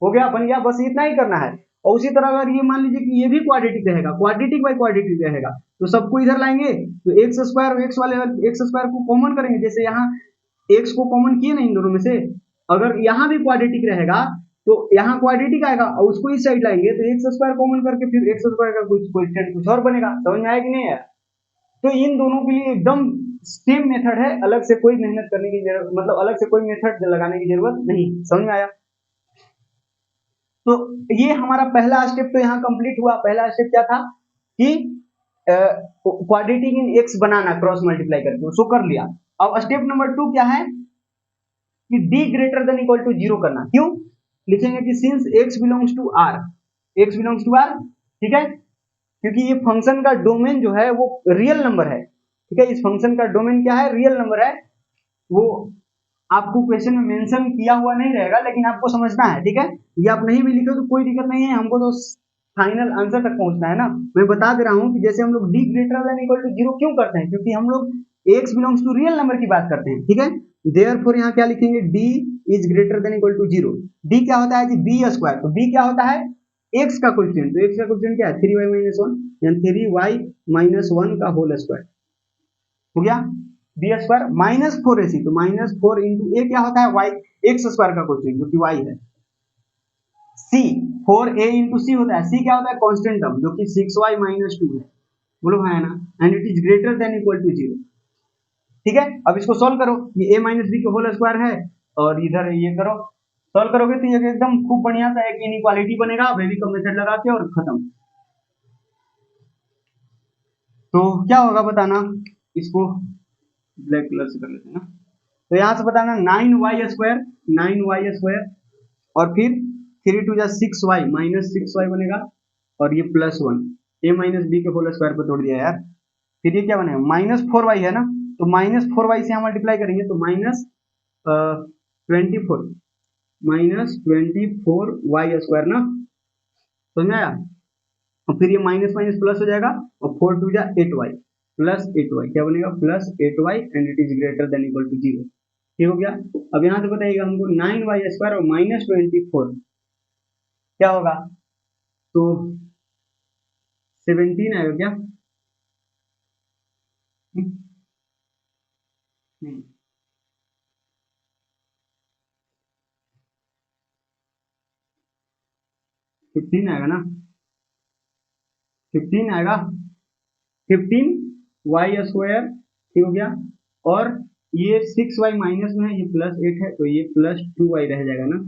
S1: हो गया, बन गया, बस इतना ही करना है। और उसी तरह अगर ये मान लीजिए कि ये भी क्वाड्रेटिक रहेगा, क्वाड्रेटिक बाई क्वाड्रेटिक रहेगा, तो सबको इधर लाएंगे, तो एक्स स्क्वायर और एक्स वाले एक्स स्क्वायर को कॉमन करेंगे, जैसे यहाँ एक्स को कॉमन किए ना इन दोनों में से, अगर यहाँ भी क्वाड्रेटिक रहेगा तो यहाँ क्वाड्रेटिक आएगा और उसको इस साइड लाएंगे तो एक्स स्क्वायर कॉमन करके फिर एक्स स्क्वायर का कुछ और बनेगा। समझ में आया कि नहीं आया? तो इन दोनों के लिए एकदम सेम मेथड है, अलग से कोई मेहनत करने की जरूरत, मतलब अलग से कोई मेथड लगाने की जरूरत नहीं। समझ में आया? तो ये हमारा पहला स्टेप तो यहाँ कंप्लीट हुआ। पहला स्टेप क्या था कि quadratic in x banana cross multiply करके, उसको कर लिया। अब स्टेप नंबर 2 क्या है कि d greater than equal to 0 करना। क्यों लिखेंगे कि since x belongs to r, x belongs to r, ठीक है, क्योंकि ये फंक्शन का डोमेन जो है वो रियल नंबर है, ठीक है, इस फंक्शन का डोमेन क्या है, रियल नंबर है। वो आपको क्वेश्चन में मेंशन किया हुआ नहीं रहेगा, लेकिन आपको समझना है, ठीक है, ये आप नहीं भी लिखे तो कोई दिक्कत नहीं है, हमको तो फाइनल आंसर तक पहुंचना है ना। मैं बता दे रहा हूं कि जैसे हम लोग d greater than equal to 0 क्यों करते हैं, क्योंकि हम लोग x belongs to real number की बात करते हैं, ठीक है। देयरफॉर यहाँ क्या लिखेंगे, d is greater than equal to 0। d क्या होता है जी, b स्क्वायर, तो b क्या होता है, x का कोएफिशिएंट, तो x का कोएफिशिएंट क्या है 3y माइनस 1, यानी 3y माइनस 1 का होल स्क्वायर हो गया, बी स्क्वायर माइनस 4ac, तो माइनस 4 इंटू ए क्या होता है y, एक्स स्क्वायर का कोएफिशिएंट जो कि y है, c 4a इंटू सी होता है, c क्या होता है कांस्टेंट टर्म जो कि 6y माइनस 2 है, बोलो है ना, and it is greater than equal to 0। ठीक है, अब इसको सॉल्व करो, ये a माइनस बी का होल स्क्वायर है और इधर ये करो, सॉल्व करोगे तो ये एकदम खूब बढ़िया सा एक इनइक्वालिटी बनेगा, बेबी का मेथड लगा के और खत्म। तो क्या होगा बताना, इसको ब्लैक कलर से कर लेते हैं ना, तो यहां से बताना 9y स्क्वायर, 9y स्क्वायर और फिर 3 टू जा 6y माइनस 6y बनेगा और ये प्लस 1, a माइनस बी के होल स्क्वायर पर तोड़ दिया यार, फिर ये क्या बनेगा माइनस 4y है ना, तो माइनस 4y से यहाँ मल्टीप्लाई करेंगे तो माइनस 24 माइनस 24y स्क्वायर ना, समझ में आया? और फिर ये माइनस माइनस प्लस हो जाएगा और 4 टू जा 8y प्लस 8y क्या बनेगा plus 8y and it is greater than equal to 0। ठीक हो गया। अब यहाँ से बताइएगा हमको 9y स्क्वायर और माइनस 24 क्या होगा, तो 17 आएगा क्या, नहीं 15 आएगा ना, 15 आएगा, 15y स्क्वायर, ठीक हो गया, और ये 6y माइनस में है, ये प्लस 8 है, तो ये प्लस 2y रह जाएगा ना,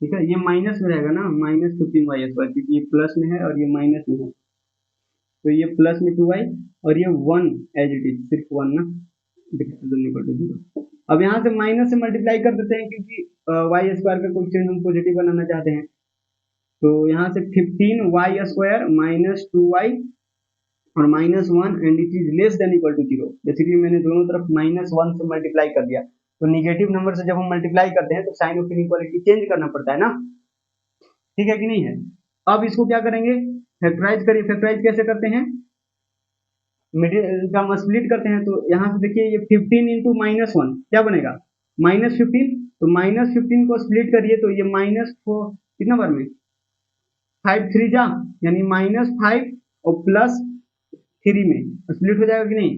S1: ठीक है, ये माइनस में रहेगा ना, माइनस 15y स्क्वायर, क्योंकि ये प्लस में है और ये माइनस में है, तो ये प्लस में 2y और ये 1 एज इट इज, सिर्फ 1 ना, इक्वल टू 0। अब यहाँ से माइनस से मल्टीप्लाई कर देते हैं क्योंकि वाई स्क्वायर का कोएफिशिएंट हम पॉजिटिव बनाना चाहते हैं। तो यहाँ से 15y² माइनस 2y और -1 and it is less than equal to 0। Basically मैंने दोनों तरफ -1 से मल्टीप्लाई कर दिया। तो निगेटिव नंबर से जब हम मल्टीप्लाई करते हैं तो साइन ऑफ इनइक्वालिटी चेंज करना पड़ता है ना, ठीक है कि नहीं है। अब इसको क्या करेंगे, फैक्टराइज करिए। फैक्टराइज कैसे करते हैं, मिडिल का स्प्लिट करते हैं। तो यहाँ से देखिए ये 15 इंटू -1 क्या बनेगा, -15। तो -15 को स्प्लिट करिए तो ये -4 कितना बार में 5 3 जा, यानी -5 और +3 में स्प्लिट हो जाएगा कि नहीं,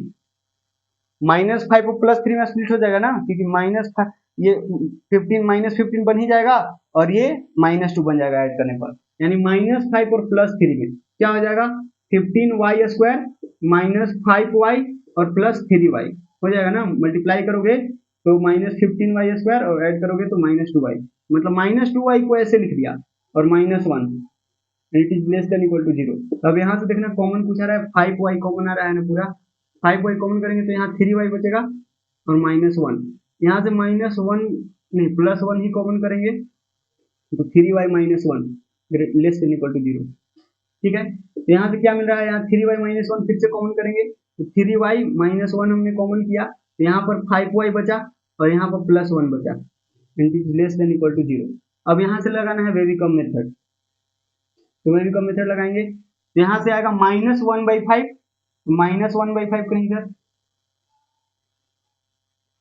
S1: -5 और +3 में स्प्लिट हो जाएगा ना, क्योंकि -5 ये 15 -15 बन ही जाएगा और ये -2 बन जाएगा ऐड करने पर, यानी -5 और +3 में क्या हो जाएगा 15y² -5y और +3y हो जाएगा ना। मल्टीप्लाई करोगे तो -15y² और ऐड करोगे तो -2y, मतलब -2y को ऐसे लिख दिया और -1 it is less than equal to 0। अब यहाँ से देखना कॉमन पूछा रहा है, 5y कॉमन आ रहा है ना, पूरा 5y कॉमन करेंगे तो यहाँ 3y बचेगा और -1, यहाँ से -1 नहीं +1 ही कॉमन करेंगे तो 3y -1 less than equal to 0, ठीक है। तो यहाँ से क्या मिल रहा है, यहाँ 3y -1 फिर से कॉमन करेंगे तो 3y -1 हमने कॉमन किया तो यहाँ पर 5y बचा और यहाँ पर +1 बचा, it is less than equal to 0। अब यहाँ से लगाना है वेरी कम मेथड, तो वेरी कम मेथड लगाएंगे तो यहाँ से आएगा -1/5, -1/5 कहीं इधर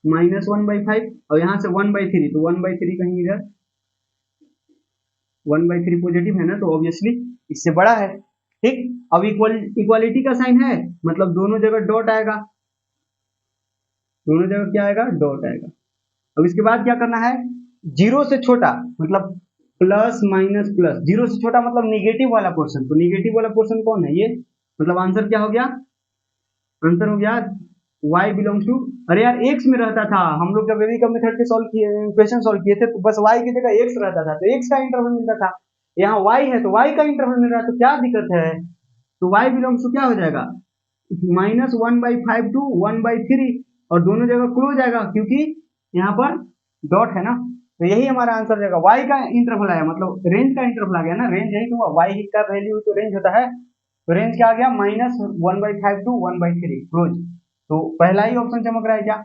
S1: -1/5 और यहाँ से 1/3 तो 1/3 कहीं इधर, 1/3 पॉजिटिव है ना तो ऑब्वियसली इससे बड़ा है, ठीक। अब इक्वालिटी का साइन है, मतलब दोनों जगह डॉट आएगा, दोनों जगह क्या आएगा, डॉट आएगा। अब इसके बाद क्या करना है, 0 से छोटा मतलब प्लस माइनस प्लस, 0 से छोटा मतलब निगेटिव वाला पोर्शन, तो निगेटिव वाला पोर्शन कौन है ये, मतलब आंसर क्या हो गया, आंसर हो गया y बिलोंग्स टू, अरे यार x में रहता था, हम लोग जब वेरिकम मेथड के सॉल्व किए क्वेश्चन सॉल्व किए थे तो बस y की जगह x रहता था तो x का इंटरवल मिलता था, यहाँ y है तो y का इंटरवल मिल रहा है, तो क्या दिक्कत है, तो y बिलोंग्स टू क्या हो जाएगा -1/5 टू 1/3 और दोनों जगह क्लोज आएगा क्योंकि यहाँ पर डॉट है ना, तो यही हमारा आंसर रहेगा। y का इंटरवल आया मतलब रेंज का इंटरवल आ गया ना, रेंज यही तो y का वैल्यू तो रेंज होता है, तो रेंज क्या आ गया -1/5 टू 1/3 क्लोज, तो पहला ही ऑप्शन चमक रहा है क्या,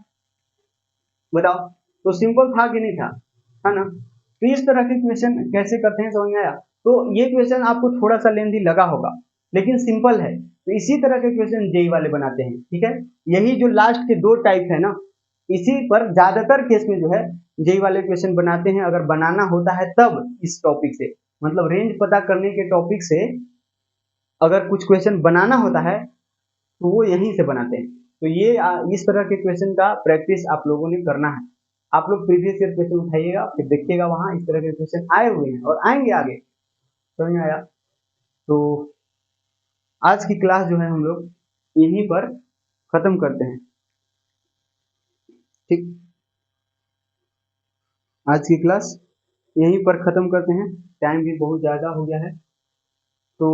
S1: बताओ। तो सिंपल था कि नहीं था, है ना। तो इस तरह के क्वेश्चन कैसे करते हैं समझ में आया। तो ये क्वेश्चन आपको थोड़ा सा लेंथी लगा होगा लेकिन सिंपल है, तो इसी तरह के क्वेश्चन जेई वाले बनाते हैं, ठीक है। यही जो लास्ट के 2 टाइप है ना, इसी पर ज्यादातर केस में जो है जेई वाले क्वेश्चन बनाते हैं, अगर बनाना होता है तब इस टॉपिक से, मतलब रेंज पता करने के टॉपिक से अगर कुछ क्वेश्चन बनाना होता है तो वो यहीं से बनाते हैं। तो ये इस तरह के क्वेश्चन का प्रैक्टिस आप लोगों ने करना है। आप लोग प्रीवियस ईयर क्वेश्चन उठाइएगा फिर देखिएगा वहां इस तरह के क्वेश्चन आए हुए हैं और आएंगे आगे, समझ में आया। तो आज की क्लास जो है हम लोग यहीं पर खत्म करते हैं, ठीक। आज की क्लास यहीं पर खत्म करते हैं, टाइम भी बहुत ज्यादा हो गया है। तो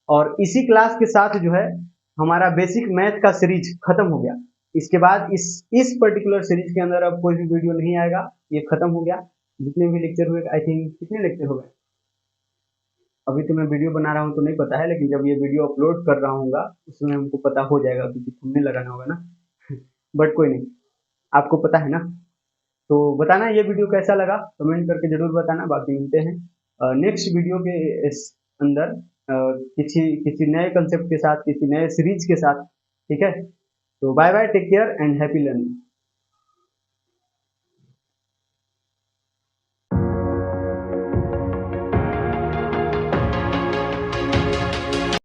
S1: और इसी क्लास के साथ जो है हमारा बेसिक मैथ का सीरीज खत्म हो गया। इसके बाद इस पर्टिकुलर सीरीज के अंदर अब कोई भी वीडियो नहीं आएगा, ये खत्म हो गया। जितने भी लेक्चर हुए, आई थिंक कितने लेक्चर हो गए, अभी तो मैं वीडियो बना रहा हूँ तो नहीं पता है, लेकिन जब ये वीडियो अपलोड कर रहा हूँ उसमें हमको पता हो जाएगा क्योंकि थंबनेल लगाना होगा ना बट कोई नहीं, आपको पता है ना। तो बताना ये वीडियो कैसा लगा, कमेंट करके जरूर बताना। बाकी मिलते हैं नेक्स्ट वीडियो के अंदर किसी नए कंसेप्ट के साथ, किसी नए सीरीज के साथ, ठीक है। तो bye bye, take care and happy learning.